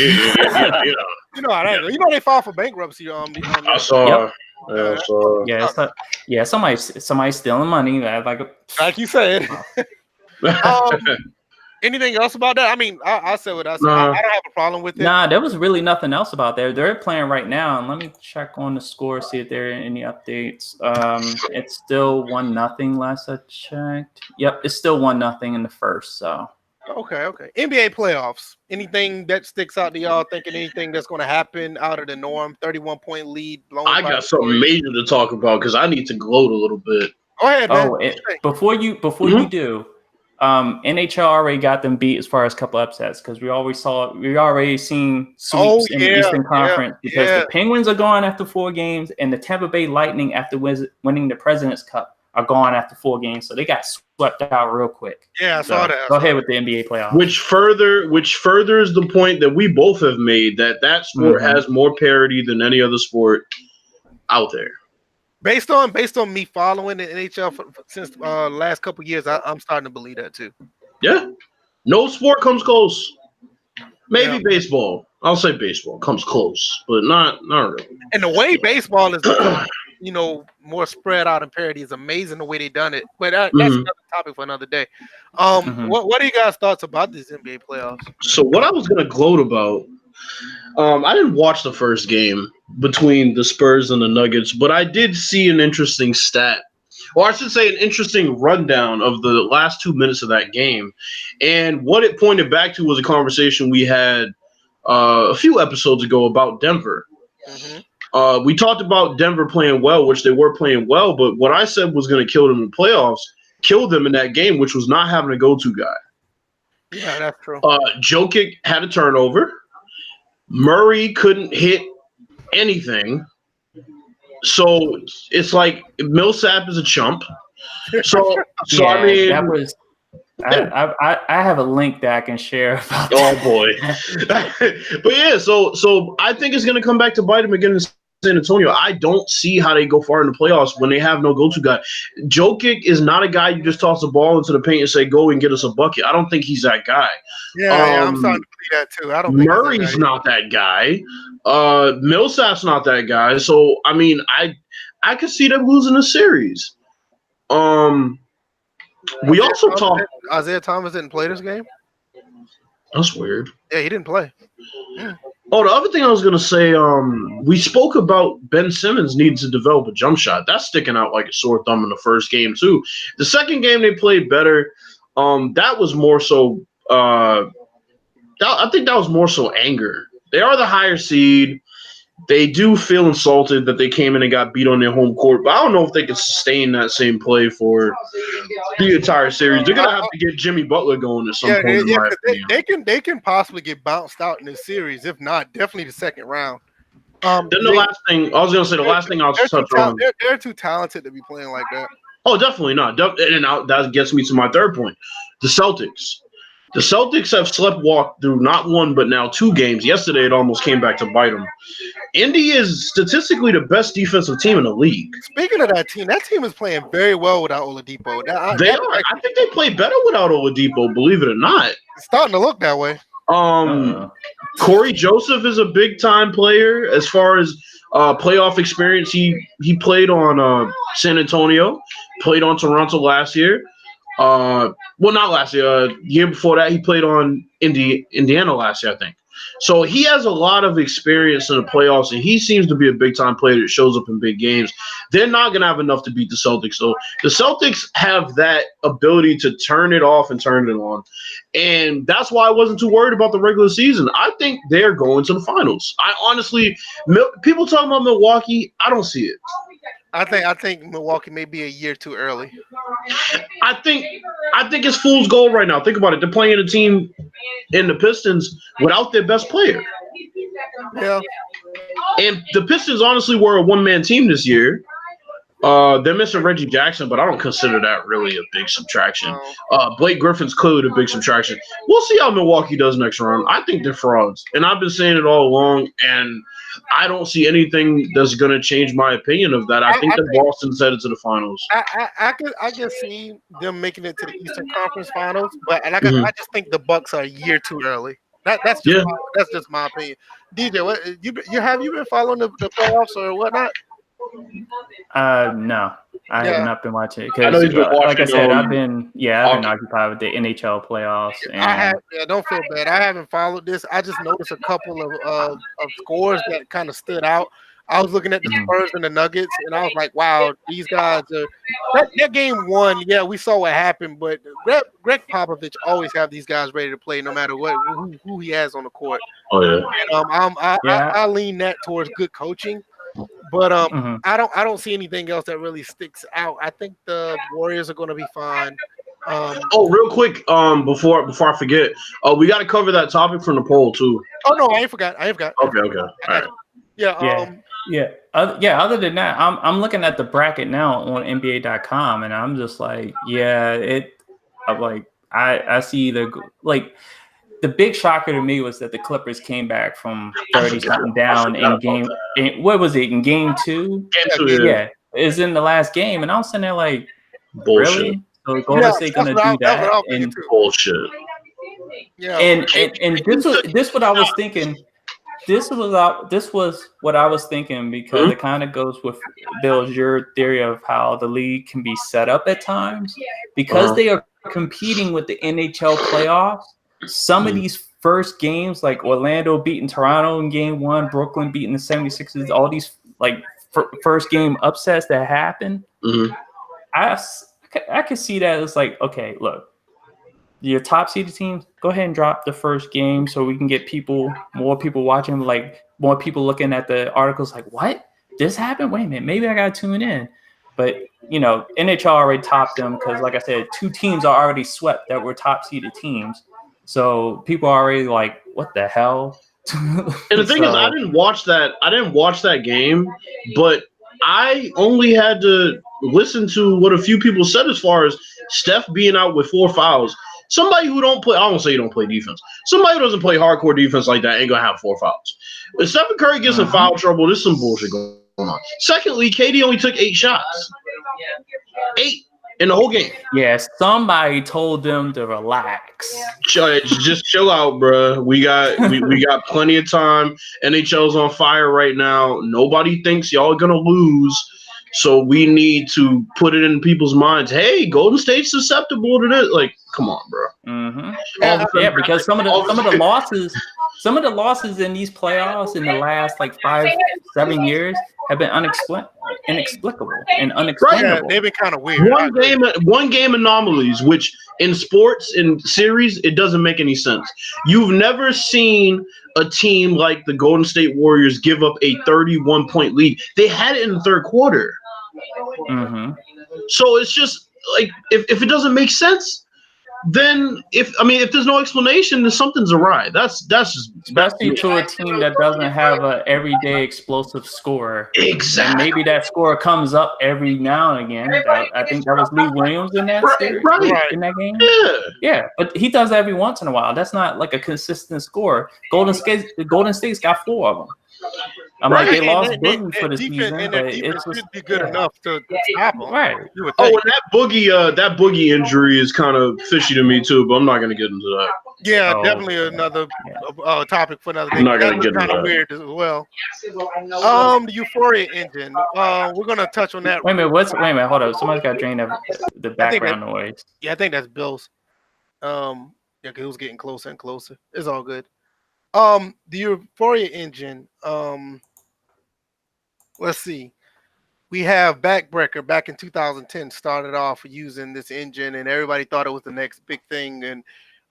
You know they filed for bankruptcy. I saw. Somebody's stealing money. Like you said. Anything else about that? I mean, I said what I said. I don't have a problem with it. Nah, there was really nothing else about there. They're playing right now, and let me check on the score, see if there are any updates. It's still 1-0 last I checked. Yep, it's still 1-0 in the first. So okay. NBA playoffs. Anything that sticks out to y'all? Thinking anything that's going to happen out of the norm? 31-point lead. I got something major to talk about because I need to gloat a little bit. Go ahead, man. Before you do. NHL already got them beat as far as a couple upsets because we already seen sweeps in the Eastern Conference because the Penguins are gone after 4 games and the Tampa Bay Lightning after winning the President's Cup are gone after 4 games, so they got swept out real quick. Yeah, I saw that. Go ahead with the NBA playoffs. Which furthers the point that we both have made that sport has more parity than any other sport out there. Based on me following the NHL since last couple of years, I'm starting to believe that too. Yeah, no sport comes close. Maybe baseball. I'll say baseball comes close, but not really. And the way baseball is, more spread out and parity is amazing. The way they done it, but that's another topic for another day. What are you guys' thoughts about these NBA playoffs? So what I was gonna gloat about. I didn't watch the first game between the Spurs and the Nuggets, but I did see an interesting stat, or I should say an interesting rundown of the last 2 minutes of that game. And what it pointed back to was a conversation we had a few episodes ago about Denver. We talked about Denver playing well, which they were playing well, but what I said was going to kill them in the playoffs, killed them in that game, which was not having a go-to guy. Yeah, that's true. Jokic had a turnover. Murray couldn't hit anything. So it's like Millsap is a chump. So I mean that was I have a link that I can share about that. Oh boy. But yeah, so I think it's gonna come back to bite him again in San Antonio. I don't see how they go far in the playoffs when they have no go-to guy. Jokic is not a guy you just toss the ball into the paint and say, go and get us a bucket. I don't think he's that guy. Yeah, I'm starting to believe that too. I don't think Murray's not that guy. Millsap's not that guy. So I mean, I could see them losing a series. We also talked. Isaiah Thomas didn't play this game. That's weird. Yeah, he didn't play. Oh, the other thing I was going to say, we spoke about Ben Simmons needing to develop a jump shot. That's sticking out like a sore thumb in the first game, too. The second game, they played better. That was more so I think that was more so anger. They are the higher seed. They do feel insulted that they came in and got beat on their home court, but I don't know if they can sustain that same play for the entire series. They're going to have to get Jimmy Butler going at some point. They can possibly get bounced out in this series. If not, definitely the second round. Then the last thing I was going to say, I'll touch on. They're too talented to be playing like that. Oh, definitely not. And that gets me to my third point. The Celtics. The Celtics have sleptwalked through not one, but now 2 games. Yesterday, it almost came back to bite them. Indy is statistically the best defensive team in the league. Speaking of that team is playing very well without Oladipo. I think they play better without Oladipo, believe it or not. It's starting to look that way. Corey Joseph is a big-time player as far as playoff experience. He played on San Antonio, played on Toronto last year. Well, not last year. Year before that, he played on Indiana last year, I think. So he has a lot of experience in the playoffs, and he seems to be a big-time player that shows up in big games. They're not going to have enough to beat the Celtics, though. The Celtics have that ability to turn it off and turn it on, and that's why I wasn't too worried about the regular season. I think they're going to the finals. I honestly – people talking about Milwaukee, I don't see it. I think Milwaukee may be a year too early. I think it's fool's gold right now. Think about it. They're playing a team in the Pistons without their best player. Yeah. And the Pistons honestly were a one-man team this year. They're missing Reggie Jackson, but I don't consider that really a big subtraction. Blake Griffin's clearly the big subtraction. We'll see how Milwaukee does next round. I think they're frauds, and I've been saying it all along, and I don't see anything that's going to change my opinion of that. I think that Boston's headed to the finals. I can see them making it to the Eastern Conference Finals, but I just think the Bucks are a year too early. That's just my opinion. DJ, what you have you been following the playoffs or whatnot? No, I have not been watching it because, like I said, I've been occupied with the NHL playoffs. And don't feel bad. I haven't followed this. I just noticed a couple of scores that kind of stood out. I was looking at the Spurs and the Nuggets, and I was like, "Wow, these guys are." That game one, yeah, we saw what happened, but Greg Popovich always have these guys ready to play, no matter who he has on the court. Oh yeah. And, I lean that towards good coaching. But I don't see anything else that really sticks out. I think the Warriors are going to be fine. Real quick, before I forget, we got to cover that topic from the poll too. Oh no, I ain't forgot. Okay. All right. Other than that, I'm looking at the bracket now on NBA.com, and I'm just like, I see the big shocker to me was that the Clippers came back from 30-something down in game. What was it in game 2? Yeah, it's in the last game, and I was sitting there like, bullshit. Really? So Golden State gonna do that? And bullshit. Yeah, and this what I was thinking. This was what I was thinking because it kind of goes with Bill's your theory of how the league can be set up at times because they are competing with the NHL playoffs. Some of these first games, like Orlando beating Toronto in game 1, Brooklyn beating the 76ers, all these first game upsets that happen, I could see that as like, okay, look, your top seeded teams, go ahead and drop the first game so we can get more people watching, like more people looking at the articles like, what? This happened? Wait a minute, maybe I got to tune in. But, NHL already topped them because, like I said, 2 teams are already swept that were top seeded teams. So people are already like, what the hell? And the thing is, I didn't watch that game, but I only had to listen to what a few people said as far as Steph being out with 4 fouls. Somebody who don't play, I won't say you don't play defense. Somebody who doesn't play hardcore defense like that ain't gonna have 4 fouls. If Stephen Curry gets in foul trouble, there's some bullshit going on. Secondly, KD only took 8 shots. 8 in the whole game. Yeah, somebody told them to relax. Just chill out, bro. We got plenty of time. NHL's on fire right now. Nobody thinks y'all are gonna lose. So we need to put it in people's minds. Hey, Golden State's susceptible to this. Like, come on, bro. Because some of the losses in these playoffs in the last 5-7 years have been inexplicable and unexplainable. Yeah, they've been kind of weird. One game anomalies, which in sports, in series, it doesn't make any sense. You've never seen a team like the Golden State Warriors give up a 31-point lead. They had it in the third quarter. So it's just like if it doesn't make sense, then if there's no explanation, then something's awry. That's especially to a team that doesn't have a everyday explosive scorer. Exactly. And maybe that scorer comes up every now and again. I think that was Lou Williams in that series, in that game. Yeah, but he does that every once in a while. That's not like a consistent score. Golden State's got 4 of them. They lost Boogie for the season, and but it should be good enough to stop them. Right. And that Boogie injury is kind of fishy to me too, but I'm not going to get into that. Yeah, definitely another topic for another day. I'm not going to get into that. Kind of weird as well. The Euphoria engine. We're going to touch on that. Wait a minute, hold up. Somebody's got to drain the background noise. Yeah, I think that's Bill's. Because it was getting closer and closer. It's all good. The Euphoria engine. Let's see. We have Backbreaker back in 2010 started off using this engine, and everybody thought it was the next big thing. And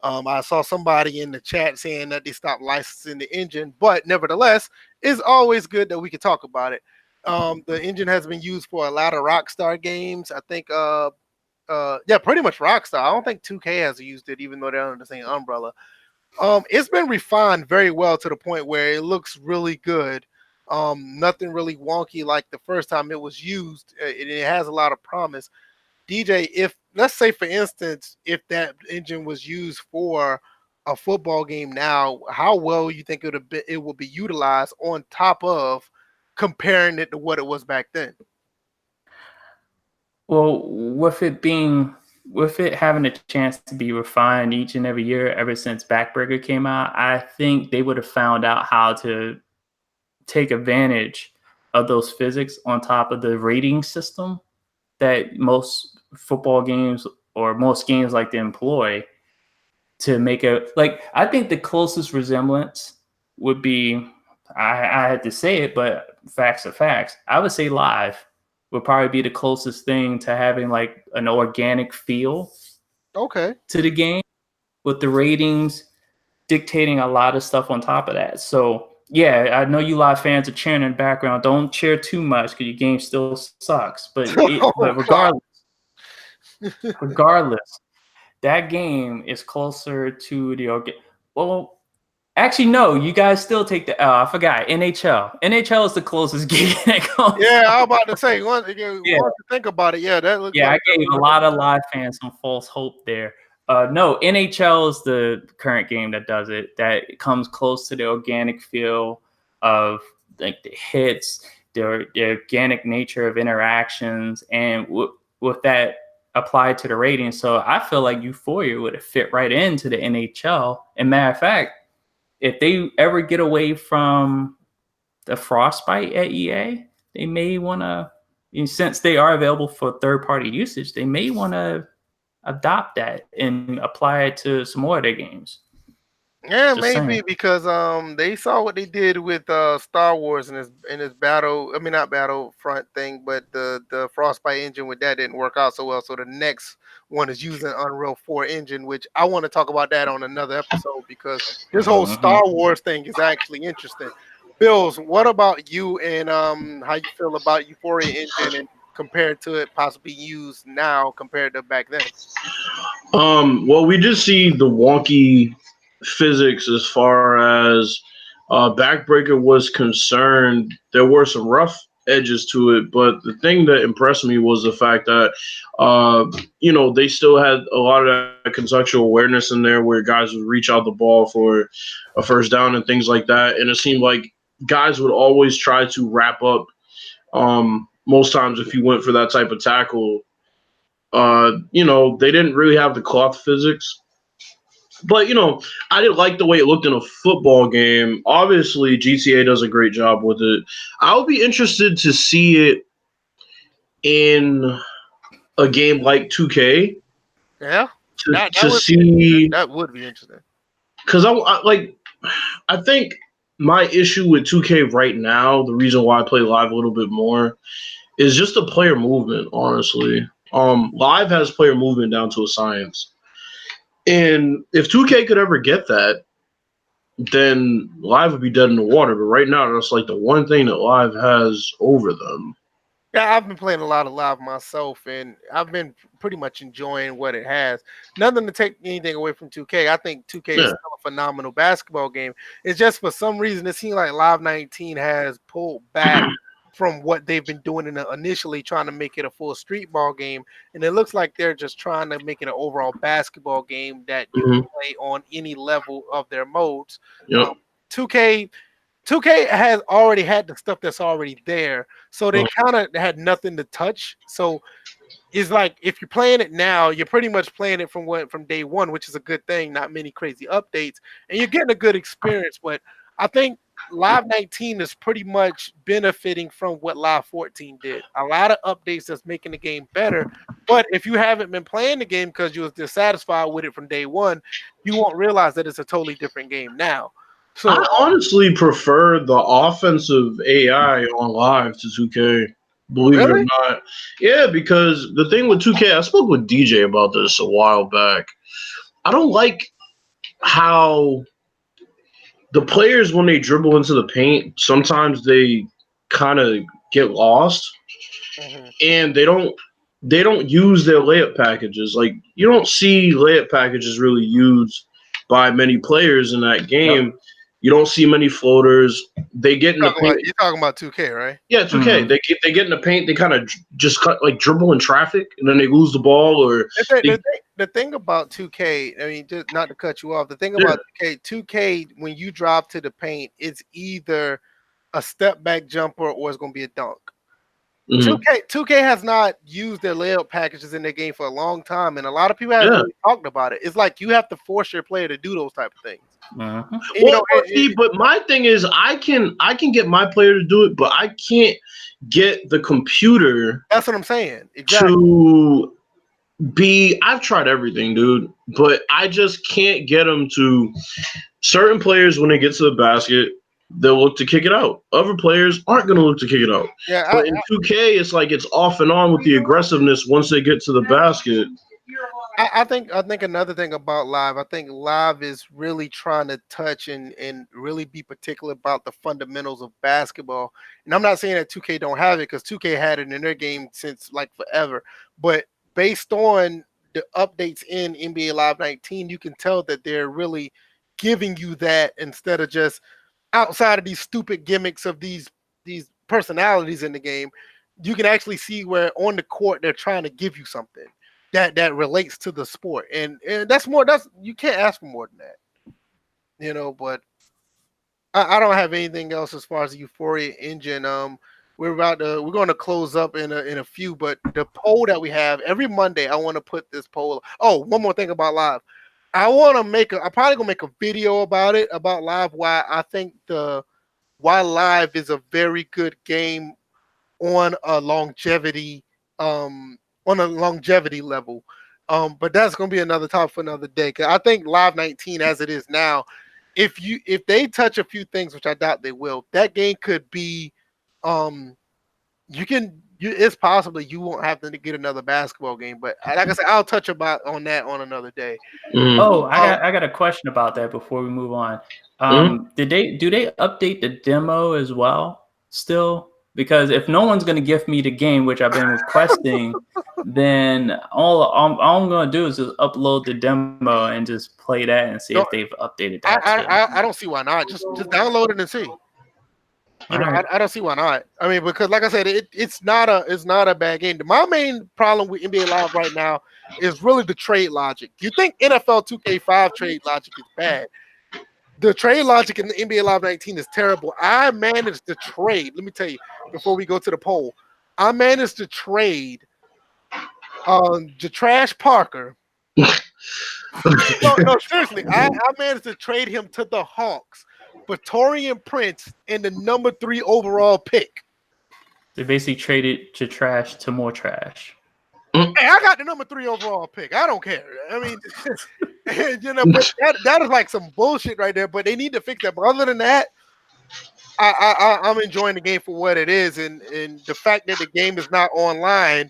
I saw somebody in the chat saying that they stopped licensing the engine, but nevertheless, it's always good that we can talk about it. The engine has been used for a lot of Rockstar games. I think, pretty much Rockstar. I don't think 2K has used it, even though they're under the same umbrella. It's been refined very well to the point where it looks really good. Nothing really wonky like the first time it was used. It has a lot of promise. DJ, if let's say for instance, if that engine was used for a football game now, how well you think it would be utilized on top of comparing it to what it was back then? Well, with it having a chance to be refined each and every year ever since Backbreaker came out, I think they would have found out how to take advantage of those physics on top of the rating system that most football games or most games like to employ to make I think the closest resemblance would be, I had to say it, but facts are facts. I would say live would probably be the closest thing to having like an organic feel to the game, with the ratings dictating a lot of stuff on top of that. So yeah, I know you live fans are cheering in the background. Don't cheer too much because your game still sucks. But regardless, that game is closer to the well. Actually, no. You guys still take the L. I forgot. NHL. NHL is the closest game that comes. Yeah, I was about to say. Once you think about it, that looks. Yeah, I gave a lot of live fans some false hope there. No, NHL is the current game that does it. That comes close to the organic feel of like the hits, the organic nature of interactions, and with that applied to the rating. So I feel like Euphoria would have fit right into the NHL. And matter of fact, if they ever get away from the frostbite at EA, they may want to, since they are available for third-party usage, they may want to adopt that and apply it to some more of their games. Yeah, maybe because they saw what they did with Star Wars in his battle. I mean, not Battlefront thing, but the Frostbite engine with that didn't work out so well. So the next one is using Unreal 4 engine, which I want to talk about that on another episode because this whole Star Wars thing is actually interesting. Bills, what about you and how you feel about Euphoria engine and compared to it possibly used now compared to back then? Well, we did see the wonky physics as far as Backbreaker was concerned. There were some rough edges to it, but the thing that impressed me was the fact that they still had a lot of that conceptual awareness in there where guys would reach out the ball for a first down and things like that, and it seemed like guys would always try to wrap up. Most times if you went for that type of tackle, they didn't really have the cloth physics. But, I didn't like the way it looked in a football game. Obviously, GTA does a great job with it. I'll be interested to see it in a game like 2K. Yeah? That would be interesting. Because I think my issue with 2K right now, the reason why I play live a little bit more, is just the player movement, honestly. Live has player movement down to a science. And if 2K could ever get that, then Live would be dead in the water. But right now, that's like the one thing that Live has over them. Yeah, I've been playing a lot of Live myself, and I've been pretty much enjoying what it has. Nothing to take anything away from 2K. I think 2K is still a phenomenal basketball game. It's just for some reason, it seems like Live 19 has pulled back from what they've been doing initially trying to make it a full street ball game. And it looks like they're just trying to make it an overall basketball game that you can play on any level of their modes. Yep. 2K has already had the stuff that's already there. So they kind of had nothing to touch. So it's like if you're playing it now, you're pretty much playing it from day one, which is a good thing, not many crazy updates. And you're getting a good experience. But I think Live 19 is pretty much benefiting from what Live 14 did. A lot of updates that's making the game better. But if you haven't been playing the game because you was dissatisfied with it from day one, you won't realize that it's a totally different game now. So I honestly prefer the offensive AI on Live to 2K. Believe it or not. Yeah, because the thing with 2K, I spoke with DJ about this a while back. I don't like how the players, when they dribble into the paint, sometimes they kind of get lost, and they don't use their layup packages. Like, you don't see layup packages really used by many players in that game. You don't see many floaters. They get in the paint. You're talking about 2K, right? Yeah, 2K. Mm-hmm. They get in the paint. They kind of just dribble in traffic, and then they lose the ball. Or the thing about 2K, I mean, just not to cut you off. The thing about 2K, when you drop to the paint, it's either a step back jumper or it's going to be a dunk. 2K has not used their layup packages in their game for a long time, and a lot of people haven't really talked about it. It's like you have to force your player to do those type of things. But my thing is, I can get my player to do it, but I can't get the computer. That's what I'm saying. Exactly. To be, I've tried everything, dude, but I just can't get them to. Certain players, when they get to the basket, they'll look to kick it out. Other players aren't going to look to kick it out. Yeah, but in 2K, it's like it's off and on with the aggressiveness once they get to the basket. I think another thing about live, I think live is really trying to touch and really be particular about the fundamentals of basketball. And I'm not saying that 2K don't have it, because 2K had it in their game since like forever. But based on the updates in NBA Live 19, you can tell that they're really giving you that instead of just outside of these stupid gimmicks of these personalities in the game. You can actually see where on the court they're trying to give you something that relates to the sport, and that's you can't ask for more than that, but I don't have anything else as far as the Euphoria engine. We're going to close up in a few, but the poll that we have every Monday, I want to put this poll. Oh, one more thing about live. I'm probably gonna make a video about live, why I think why live is a very good game on a longevity level. But that's gonna be another topic for another day. Cause I think Live 19 as it is now, if they touch a few things, which I doubt they will, that game could be it's possibly you won't have to get another basketball game. But like I said, I'll touch on that on another day. Oh, I got a question about that before we move on. Do they update the demo as well still? Because if no one's going to give me the game, which I've been requesting, then all I'm going to do is just upload the demo and just play that and see if they've updated that. I don't see why not. Just download it and see. I don't see why not. I mean, because like I said, it's not a bad game. My main problem with NBA Live right now is really the trade logic. You think NFL 2K5 trade logic is bad? The trade logic in the NBA Live 19 is terrible. I managed to trade. Let me tell you, before we go to the poll, I managed to trade Jatrash Parker. No, seriously, I managed to trade him to the Hawks for Taurean Prince and the number 3 overall pick. They basically traded Jatrash to more trash. Hey, I got the number 3 overall pick. I don't care. I mean, but that is like some bullshit right there. But they need to fix that. But other than that, I'm enjoying the game for what it is, and the fact that the game is not online,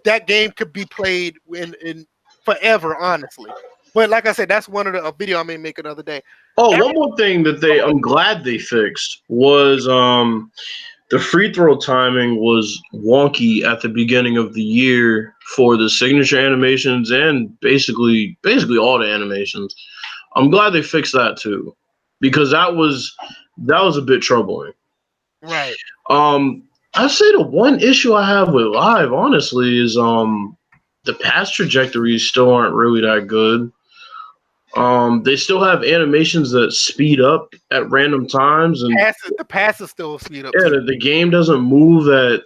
that game could be played in forever, honestly. But like I said, that's one of a video I may make another day. Oh, one more thing that I'm glad they fixed was the free throw timing was wonky at the beginning of the year for the signature animations and basically all the animations. I'm glad they fixed that too, because that was a bit troubling. Right. I'd say the one issue I have with live, honestly, is the pass trajectories still aren't really that good. They still have animations that speed up at random times, and the passes still speed up. Yeah, the game doesn't move at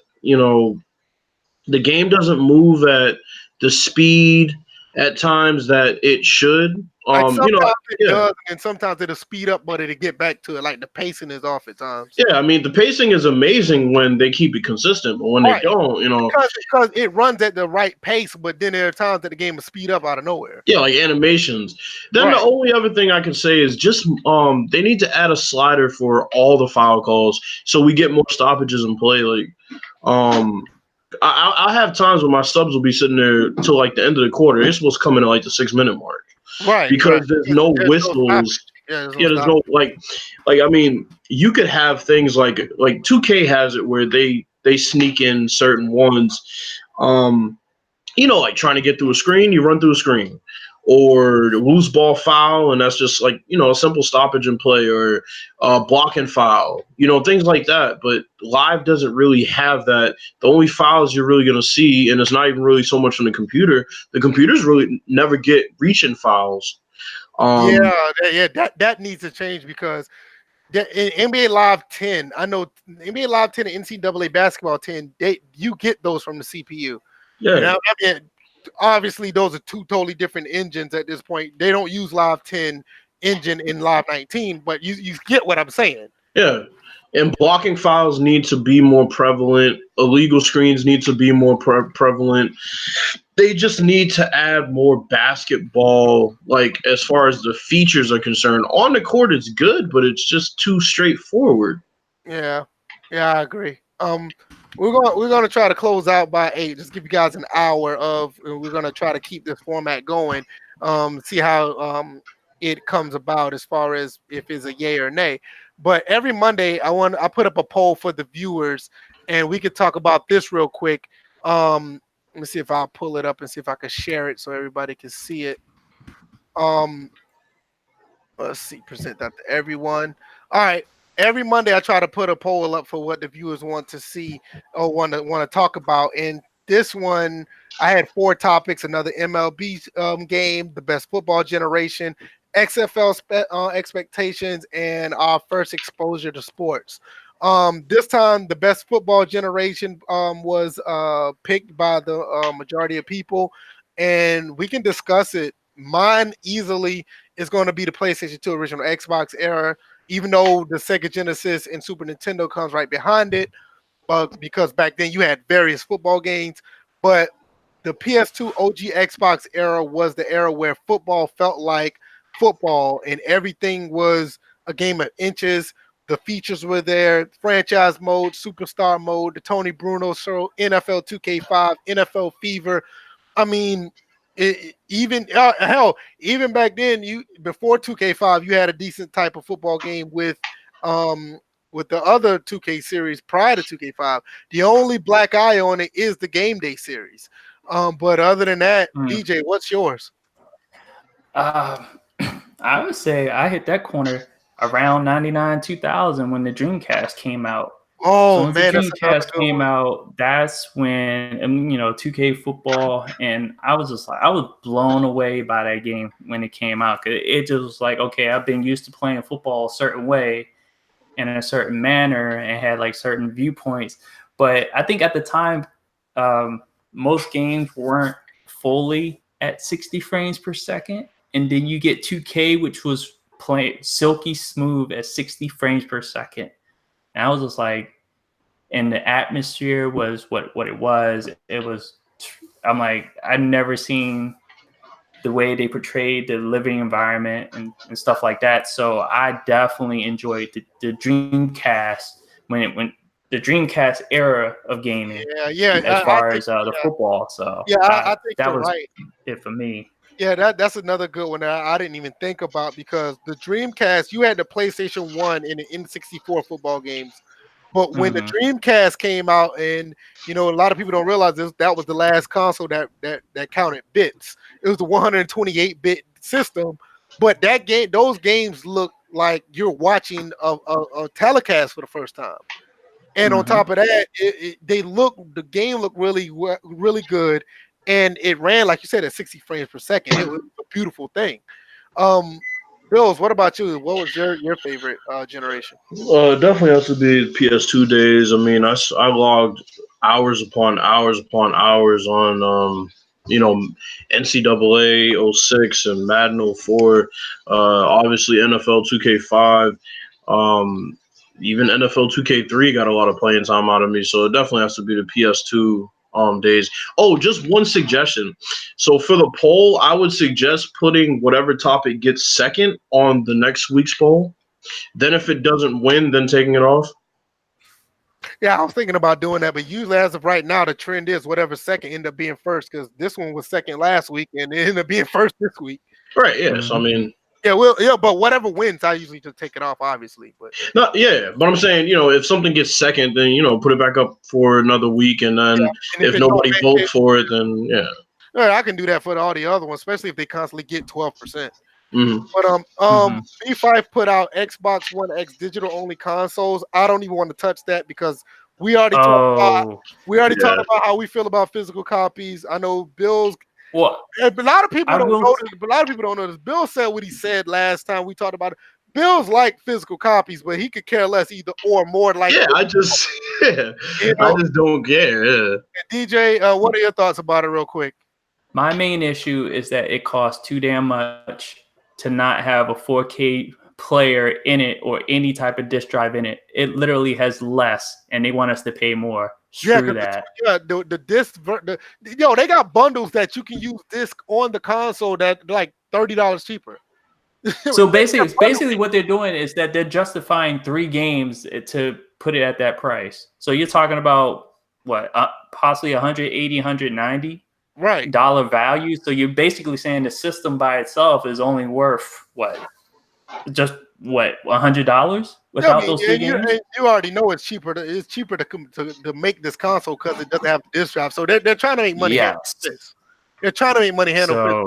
the speed at times that it should. Sometimes it does, and sometimes it'll speed up, but it'll get back to it. Like the pacing is off at times. Yeah, I mean the pacing is amazing when they keep it consistent, but when they don't, because it runs at the right pace, but then there are times that the game will speed up out of nowhere. Yeah, like animations. Then the only other thing I can say is just they need to add a slider for all the foul calls so we get more stoppages in play. Like I have times when my subs will be sitting there till like the end of the quarter. It's supposed to come in at like the 6-minute mark. Right. Because there's no whistles. There's no like I mean, you could have things like 2K has it where they sneak in certain ones. Like trying to get through a screen, you run through a screen. or loose ball foul, and that's just like, a simple stoppage in play, or blocking foul, things like that. But live doesn't really have that. The only fouls you're really going to see, and it's not even really so much on the computer. The computers really never get reaching fouls. That needs to change, because in NBA Live 10, I know NBA Live 10 and NCAA Basketball 10, you get those from the CPU. Yeah. Obviously, those are two totally different engines at this point. They don't use Live 10 engine in Live 19, but you get what I'm saying. Yeah. And blocking fouls need to be more prevalent. Illegal screens need to be more prevalent. They just need to add more basketball, like, as far as the features are concerned. On the court, it's good, but it's just too straightforward. Yeah, I agree. We're gonna try to close out by 8. Just give you guys an hour of. We're gonna try to keep this format going. See how it comes about as far as if it's a yay or nay. But every Monday, I put up a poll for the viewers, and we could talk about this real quick. Let me see if I'll pull it up and see if I can share it so everybody can see it. Let's see, present that to everyone. All right. Every Monday, I try to put a poll up for what the viewers want to see or want to talk about. And this one, I had 4 topics: another MLB game, the best football generation, XFL expectations, and our first exposure to sports. This time, the best football generation was picked by the majority of people, and we can discuss it. Mine easily is going to be the PlayStation 2 original Xbox era, even though the Sega Genesis and Super Nintendo comes right behind it, because back then you had various football games. But the PS2 OG Xbox era was the era where football felt like football, and everything was a game of inches. The features were there: franchise mode, superstar mode, the Tony Bruno show, NFL 2K5, NFL Fever. I mean, even back then, before 2K5, you had a decent type of football game with the other 2K series prior to 2K5. The only black eye on it is the Game Day series. But other than that, DJ, what's yours? I would say I hit that corner around 99, 2000 when the Dreamcast came out. Oh, so man, the Dreamcast came out, that's when 2K football, and I was blown away by that game when it came out. It just was like, okay, I've been used to playing football a certain way and in a certain manner and had like certain viewpoints. But I think at the time, most games weren't fully at 60 frames per second. And then you get 2K, which was playing silky smooth at 60 frames per second. And I was just like, and the atmosphere was what it was. It was, I'm like, I've never seen the way they portrayed the living environment and stuff like that. So I definitely enjoyed the Dreamcast when the Dreamcast era of gaming. Yeah. As far as the football. So I think that was right. it for me. Yeah, that's another good one that I didn't even think about, because the Dreamcast, you had the PlayStation 1 and the N64 football games. But when the Dreamcast came out, and a lot of people don't realize this, that was the last console that counted bits. It was the 128-bit system, but those games look like you're watching a telecast for the first time. And on top of that, the game looked really, really good, and it ran, like you said, at 60 frames per second. It was a beautiful thing. Bills, what about you? What was your favorite generation? Definitely has to be PS2 days. I mean, I logged hours upon hours upon hours on NCAA 06 and Madden 04. Obviously NFL 2K5. Even NFL 2K3 got a lot of playing time out of me, so it definitely has to be the PS2 days. Oh, just one suggestion. So for the poll, I would suggest putting whatever topic gets second on the next week's poll. Then if it doesn't win, then taking it off. Yeah, I was thinking about doing that, but usually as of right now, the trend is whatever second end up being first, because this one was second last week and it ended up being first this week. Right, yeah. So I mean, but whatever wins, I usually just take it off, obviously. But I'm saying, if something gets second, then put it back up for another week, and then if nobody votes for it, then I can do that for all the other ones, especially if they constantly get 12%. Mm-hmm. But B5 put out Xbox One X digital only consoles. I don't even want to touch that because we already talked about how we feel about physical copies. I know Bill's. Well, a lot of people don't know this. A lot of people don't know this. Bill said what he said last time we talked about it. Bill's like physical copies, but he could care less either or more. Like I just don't care. Yeah. DJ, what are your thoughts about it, real quick? My main issue is that it costs too damn much to not have a 4K player in it or any type of disk drive in it. It literally has less, and they want us to pay more. Screw that. The disc. They got bundles that you can use disc on the console that like $30 cheaper. So basically what they're doing is that they're justifying 3 games to put it at that price. So you're talking about what, possibly 180, 190 dollar value. So you're basically saying the system by itself is only worth just $100 without those 3 games. You already know it's cheaper. It's cheaper to make this console because it doesn't have the disc drive. So they're trying to make money. Yes. They're trying to make money handle.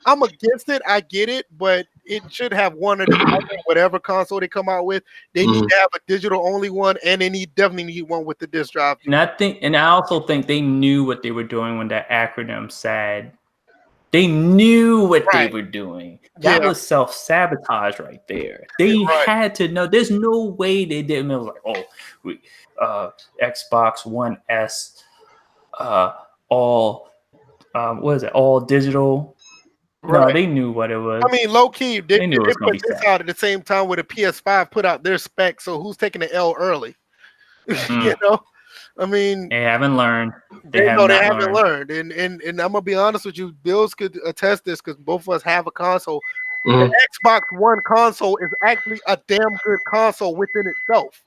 I'm against it. I get it, but it should have one of the whatever console they come out with. They need to have a digital only one, and they definitely need one with the disc drive. And I also think they knew what they were doing when that acronym said. They knew what they were doing. That was self-sabotage right there. They had to know. There's no way they didn't know. Like, Xbox One S, all digital. Right. No, they knew what it was. I mean, low key, they put this out at the same time where the PS5 put out their specs. So who's taking the L early? You know, I mean, they haven't learned. They haven't learned. And I'm gonna be honest with you, Bills could attest this because both of us have a console. The Xbox One console is actually a damn good console within itself.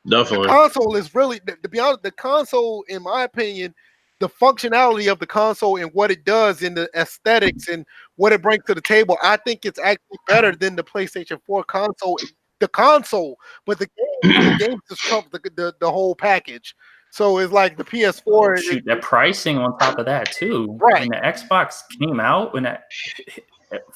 Definitely, the console is really, to be honest, the console, in my opinion, the functionality of the console and what it does in the aesthetics and what it brings to the table, I think it's actually better than the PlayStation 4 console. The console, but the games just trump the whole package. So it's like the PS4. The pricing on top of that too. Right. When the Xbox came out, when that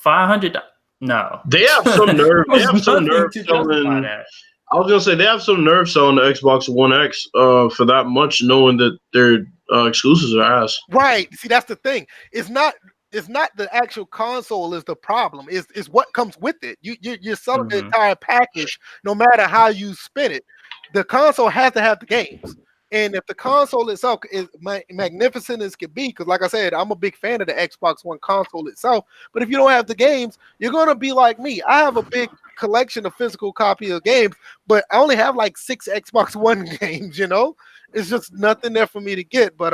$500, no. They have some nerve. They have some nerve selling. I was gonna say they have some nerve selling the Xbox One X for that much, knowing that their exclusives are ass. Right. See, that's the thing. It's not the actual console is the problem. It's what comes with it. You're selling the entire package, no matter how you spin it. The console has to have the games. And if the console itself is magnificent as can be, because like I said, I'm a big fan of the Xbox One console itself. But if you don't have the games, you're gonna be like me. I have a big collection of physical copies of games, but I only have like 6 Xbox One games. You know, it's just nothing there for me to get. But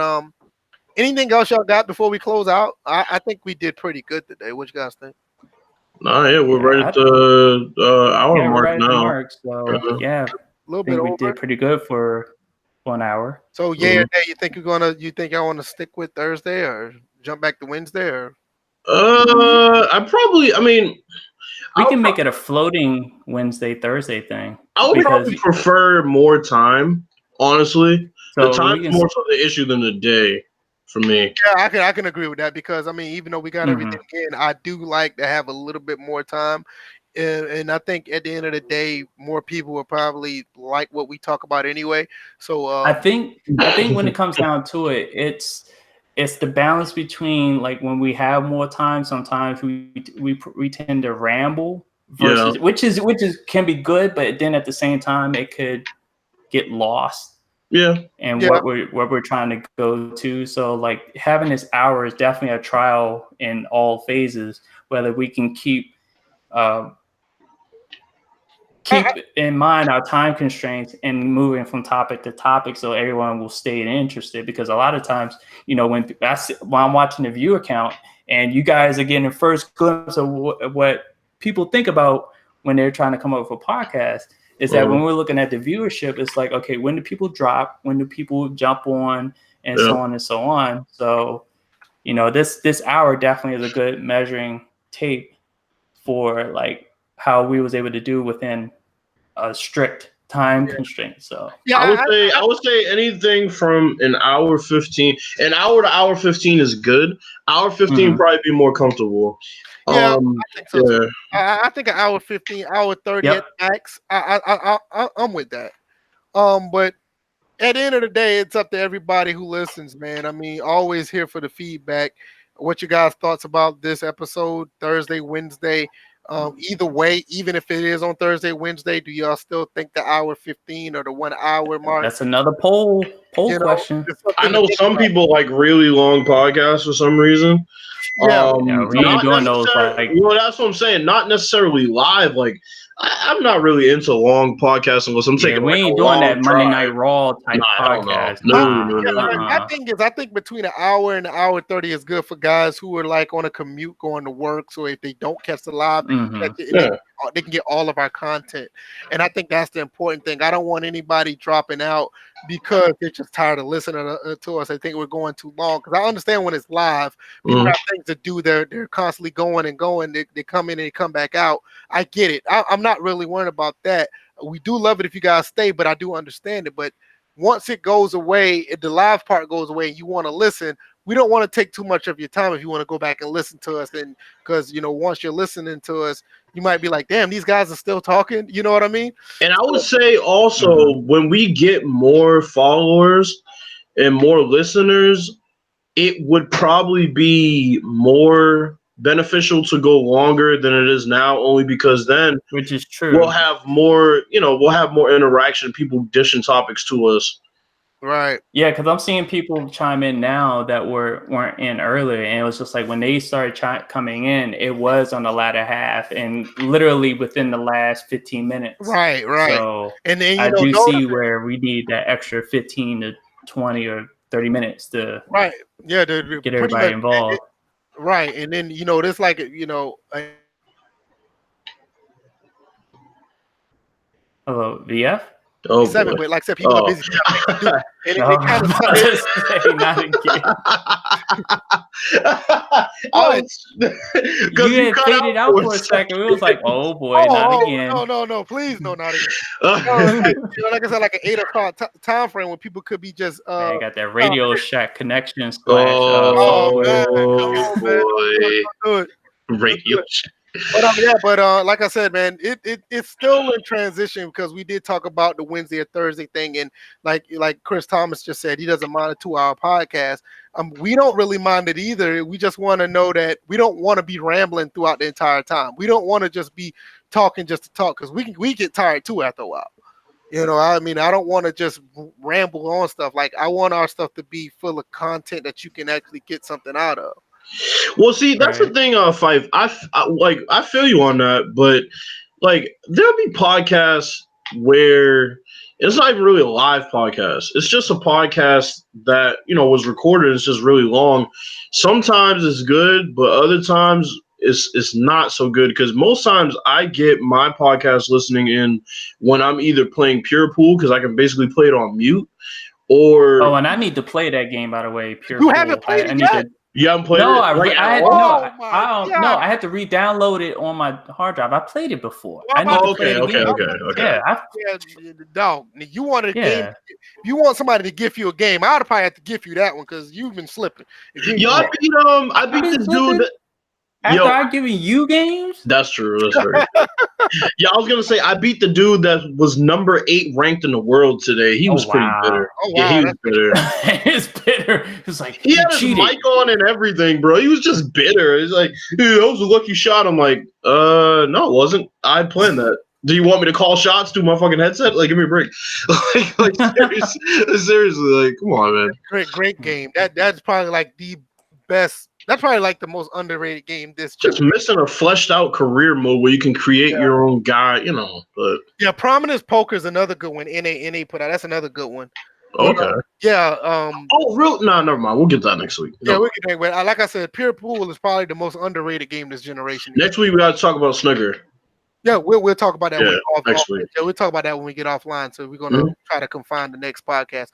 anything else y'all got before we close out? I think we did pretty good today. What you guys think? We're right at the hour mark now. So a little bit over. We did pretty good for 1 hour. So you think y'all want to stick with Thursday or jump back to Wednesday or? We can make it a floating Wednesday, Thursday thing. I would probably prefer more time, honestly. So the time is more so the issue than the day for me. Yeah, I can agree with that because even though we got everything in, I do like to have a little bit more time. And I think at the end of the day, more people will probably like what we talk about anyway. So I think when it comes down to it, it's the balance between like when we have more time. Sometimes we tend to ramble, versus which can be good, but then at the same time it could get lost. And what we're trying to go to. So like having this hour is definitely a trial in all phases. Whether we can keep in mind our time constraints and moving from topic to topic so everyone will stay interested, because a lot of times, when I'm watching the viewer count and you guys are getting a first glimpse of what people think about when they're trying to come up with a podcast, is that when we're looking at the viewership, it's like, okay, when do people drop? When do people jump on? And so on and so on. So, this hour definitely is a good measuring tape for like how we was able to do within a strict time constraints. So yeah, I would say anything from an hour 15. An hour to hour 15 is good. Hour 15 probably be more comfortable. Yeah, I think so. Yeah. Too. I think an hour 15, hour 30 at max. I'm with that. But at the end of the day, it's up to everybody who listens, man. I mean, always here for the feedback. What you guys' thoughts about this episode, Thursday, Wednesday? Either way, even if it is on Thursday, Wednesday, do y'all still think the hour 15 or the 1 hour mark? That's another poll question. I know some people like really long podcasts for some reason. Yeah, we ain't doing those. Like, that's what I'm saying. Not necessarily live. Like, I'm not really into long podcasts unless I'm taking. We ain't doing that Monday Night Raw type podcast. My thing is, I think between an hour and an hour 30 is good for guys who are like on a commute going to work. So if they don't catch the live, they can get all of our content. And I think that's the important thing. I don't want anybody dropping out because they're just tired of listening to us. I think we're going too long. Because I understand when it's live, people have things to do. They're constantly going and going. They come in and they come back out. I get it. I'm not really worried about that. We do love it if you guys stay, but I do understand it. But once it goes away, if the live part goes away and you want to listen, we don't want to take too much of your time if you want to go back and listen to us. And because, once you're listening to us, you might be like, damn, these guys are still talking. You know what I mean? And I would say also when we get more followers and more listeners, it would probably be more beneficial to go longer than it is now, only because then, which is true, we'll have more, we'll have more interaction, people dishing topics to us. Right. Yeah, because I'm seeing people chime in now that weren't in earlier, and it was just like when they started coming in, it was on the latter half, and literally within the last 15 minutes. Right. So, and then I do see where we need that extra 15 to 20 or 30 minutes to get everybody involved. Right, and then there's like hello, VF. Oh, 7, but like I said, people are busy. And they kind of not again. You had faded out for a second. It was like, oh boy, not again. No, please, no, not again. Like I said, like an 8 o'clock time frame when people could be just. I got that Radio Shack connection. Oh, boy. Radio Shack. But like I said, man, it's still in transition because we did talk about the Wednesday or Thursday thing, and like Chris Thomas just said, he doesn't mind a 2-hour podcast. We don't really mind it either. We just want to know that we don't want to be rambling throughout the entire time. We don't want to just be talking just to talk because we get tired too after a while. I mean, I don't want to just ramble on stuff. Like, I want our stuff to be full of content that you can actually get something out of. Well, see, that's the thing, Fife. I feel you on that, but like there'll be podcasts where it's not even really a live podcast. It's just a podcast that was recorded. It's just really long. Sometimes it's good, but other times it's not so good because most times I get my podcast listening in when I'm either playing pure pool because I can basically play it on mute, or and I need to play that game, by the way. Pure you pool. Haven't played it yet? You haven't played it? I had to re-download it on my hard drive. I played it before. Okay. Dog, you wanted a game. You want somebody to give you a game. I would probably have to give you that one because you've been slipping. I beat this dude. After I giving you games? That's true. That's right. Yeah, I was gonna say I beat the dude that was number 8 ranked in the world today. He was pretty bitter. Oh, wow. Yeah, he was bitter. He's bitter. He was like, he had his mic on and everything, bro. He was just bitter. He's like, dude, that was a lucky shot. I'm like, no, it wasn't. I planned that. Do you want me to call shots through my fucking headset? Like, give me a break. seriously, like, come on, man. Great game. That's probably like the best. That's probably like the most underrated game. Just missing a fleshed out career mode where you can create your own guy, But Prominence Poker is another good one. NA put out. That's another good one. Okay. Real? No, never mind. We'll get that next week. Yeah, we can. Like I said, Pure Pool is probably the most underrated game this generation. Next week we got to talk about snooker. Yeah, we'll talk about that next week. Yeah, we'll talk about that when we get offline. So we're gonna try to confine the next podcast.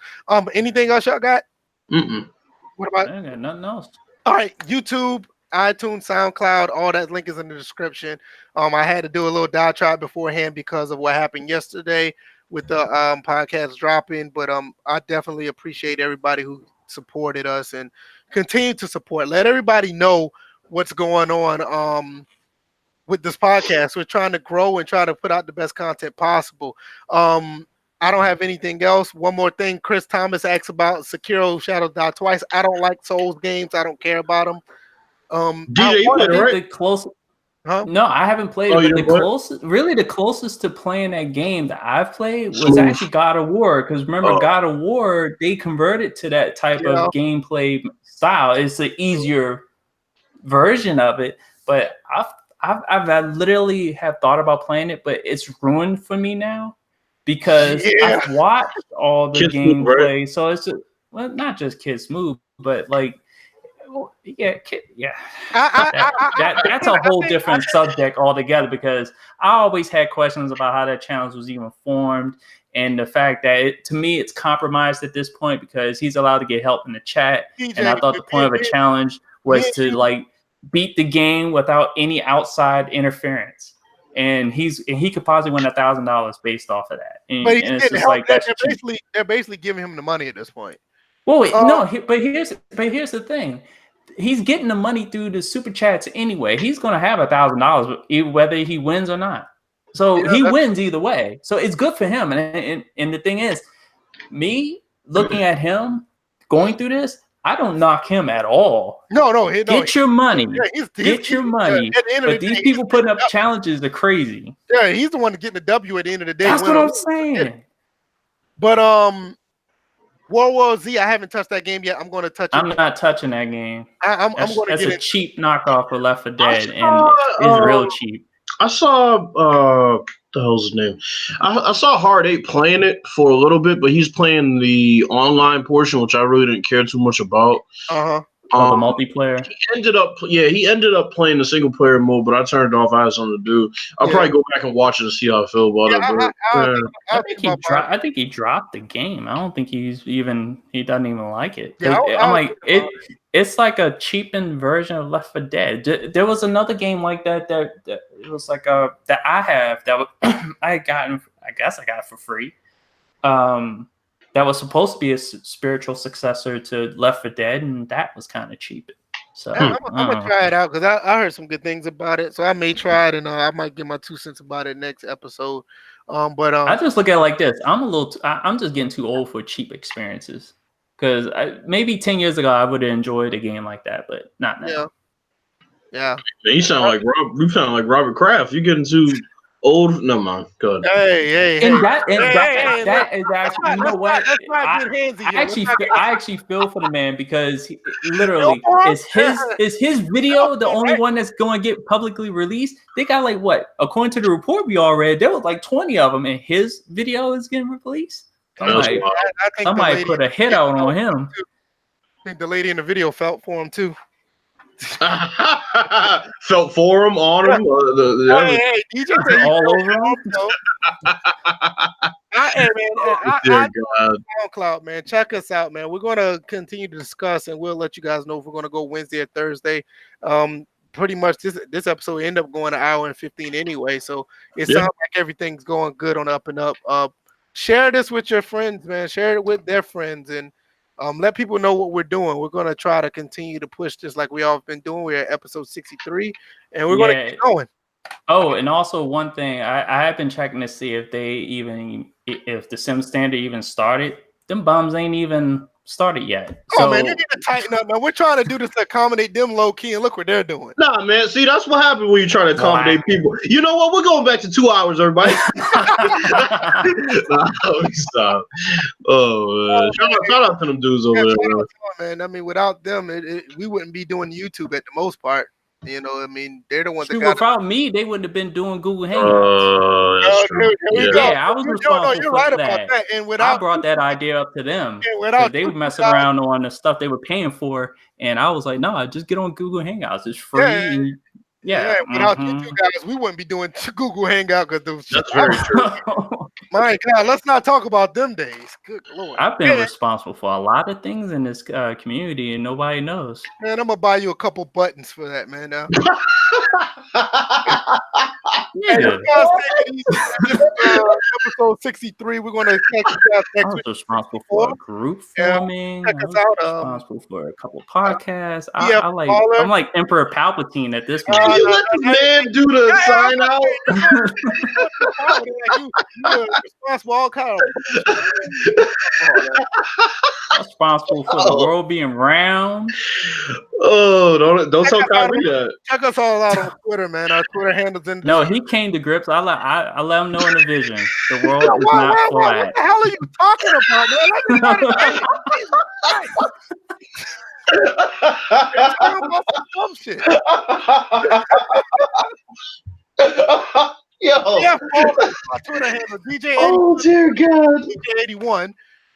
Anything else y'all got? What about? I got nothing else. All right, YouTube, iTunes, SoundCloud, all that link is in the description. I had to do a little diatribe beforehand because of what happened yesterday with the podcast dropping. But I definitely appreciate everybody who supported us and continue to support. Let everybody know what's going on with this podcast. We're trying to grow and try to put out the best content possible. I don't have anything else. One more thing, Chris Thomas asks about Sekiro Shadows Die Twice. I don't like Souls games. I don't care about them. DJ, you played it, right? The closest. Huh? No, I haven't played it. But the closest to playing that game that I've played was actually God of War. Because remember, God of War, they converted to that type of gameplay style. It's an easier version of it. But I literally have thought about playing it, but it's ruined for me now. Because I've watched all the gameplay, right? So it's not just Kids Move, but like, that's a whole different subject altogether. Because I always had questions about how that challenge was even formed, and the fact that to me it's compromised at this point because he's allowed to get help in the chat, and I thought the point of a challenge was to like beat the game without any outside interference. And he could possibly win $1,000 based off of that. But it's just like they're basically giving him the money at this point. Well, but here's the thing. He's getting the money through the super chats anyway. He's going to have $1,000 whether he wins or not. So he wins either way. So it's good for him. And the thing is, me looking at him going through this, I don't knock him at all. Get your money. Get your money. But these people putting up challenges are crazy. Yeah, he's the one getting the W at the end of the day. That's what I'm saying. But World War Z, I haven't touched that game yet. I'm going to touch it. I'm not touching that game. I'm going to get it. That's a cheap knockoff of Left 4 Dead, and it's real cheap. I saw the hell's his name? I saw Hard 8 playing it for a little bit, but he's playing the online portion, which I really didn't care too much about. The multiplayer. He ended up playing the single player mode, but I turned it off. I had something to do. I'll probably go back and watch it to see how I feel about it. I think he dropped the game. I don't think he doesn't even like it. I'm like it's like a cheapened version of Left 4 Dead. There was another game like that it was like that I have that I got it for free. That was supposed to be a spiritual successor to Left 4 Dead, and that was kind of cheap. So I'm gonna try it out because I heard some good things about it. So I may try it, and I might give my 2 cents about it next episode. But I just look at it like this: I'm just getting too old for cheap experiences. Because maybe 10 years ago I would have enjoyed a game like that, but not now. Yeah. You sound like Robert Kraft. You're getting too old. No man, go ahead. Hey. That is actually, you know what? I actually feel for the man because literally is his video the only one that's going to get publicly released? They got like what? According to the report we all read, there was like 20 of them, and his video is getting released. Somebody put a hit out on him. I think the lady in the video felt for him too. Felt for him, on him. DJ all over him. SoundCloud, man. Check us out, man. We're going to continue to discuss, and we'll let you guys know if we're going to go Wednesday or Thursday. Pretty much this episode ended up going 1 hour and 15 anyway, so it sounds like everything's going good on up and up. Share this with your friends, man. Share it with their friends, and let people know what we're doing. We're going to try to continue to push this like we all been doing. We're at episode 63, and we're going to keep going. Oh, and also one thing, I have been checking to see if if the Sim Standard even started. Them bums ain't even started yet. Oh, man, they need to tighten up. Now, we're trying to do this to accommodate them low key, and look what they're doing. Nah, man. See, that's what happens when you try to accommodate people. You know what? We're going back to 2 hours, everybody. Stop. Oh, shout out to them dudes over there. Man. I mean, without them, we wouldn't be doing YouTube at the most part. You know, I mean, they're the ones that got without me, they wouldn't have been doing Google Hangouts. I was responsible you're right for about that. And without I brought that idea up to them. They were messing around on the stuff they were paying for, and I was like, no, just get on Google Hangouts. It's free. Without you two guys, we wouldn't be doing Google Hangout because that's very true. My God, let's not talk about them days. Good Lord. I've been responsible for a lot of things in this community, and nobody knows. Man, I'm gonna buy you a couple buttons for that, man. Now. Yeah. Episode 63. We're going to check you guys I next was week. responsible for a group forming. Check I us was out. responsible for a couple podcasts. I'm caller. like Emperor Palpatine at this point. Can you let the man do the sign out? You're responsible all kind of Responsible for the world being round. Oh, don't tell Kyrie that. Check us all out on Twitter, man. Our Twitter handles in. No, he came to grips. I let him know in the vision. The world is not flat. What the hell are you talking about, man? Let me talking about some dumb shit. Yo. Yeah, my Twitter handle DJ. Oh dear God. DJ81.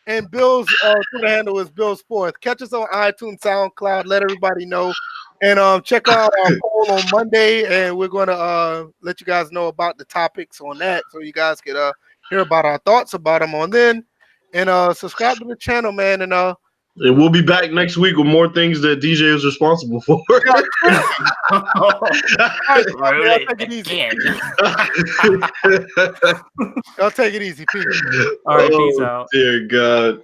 And Bill's Twitter handle is Bill Sports. Catch us on iTunes, SoundCloud. Let everybody know. And check out our poll on Monday. And we're going to let you guys know about the topics on that. So you guys can hear about our thoughts about them on then. And subscribe to the channel, man. And we'll be back next week with more things that DJ is responsible for. I'll take it easy. I'll take it easy. Peace. All right, peace out. Dear God.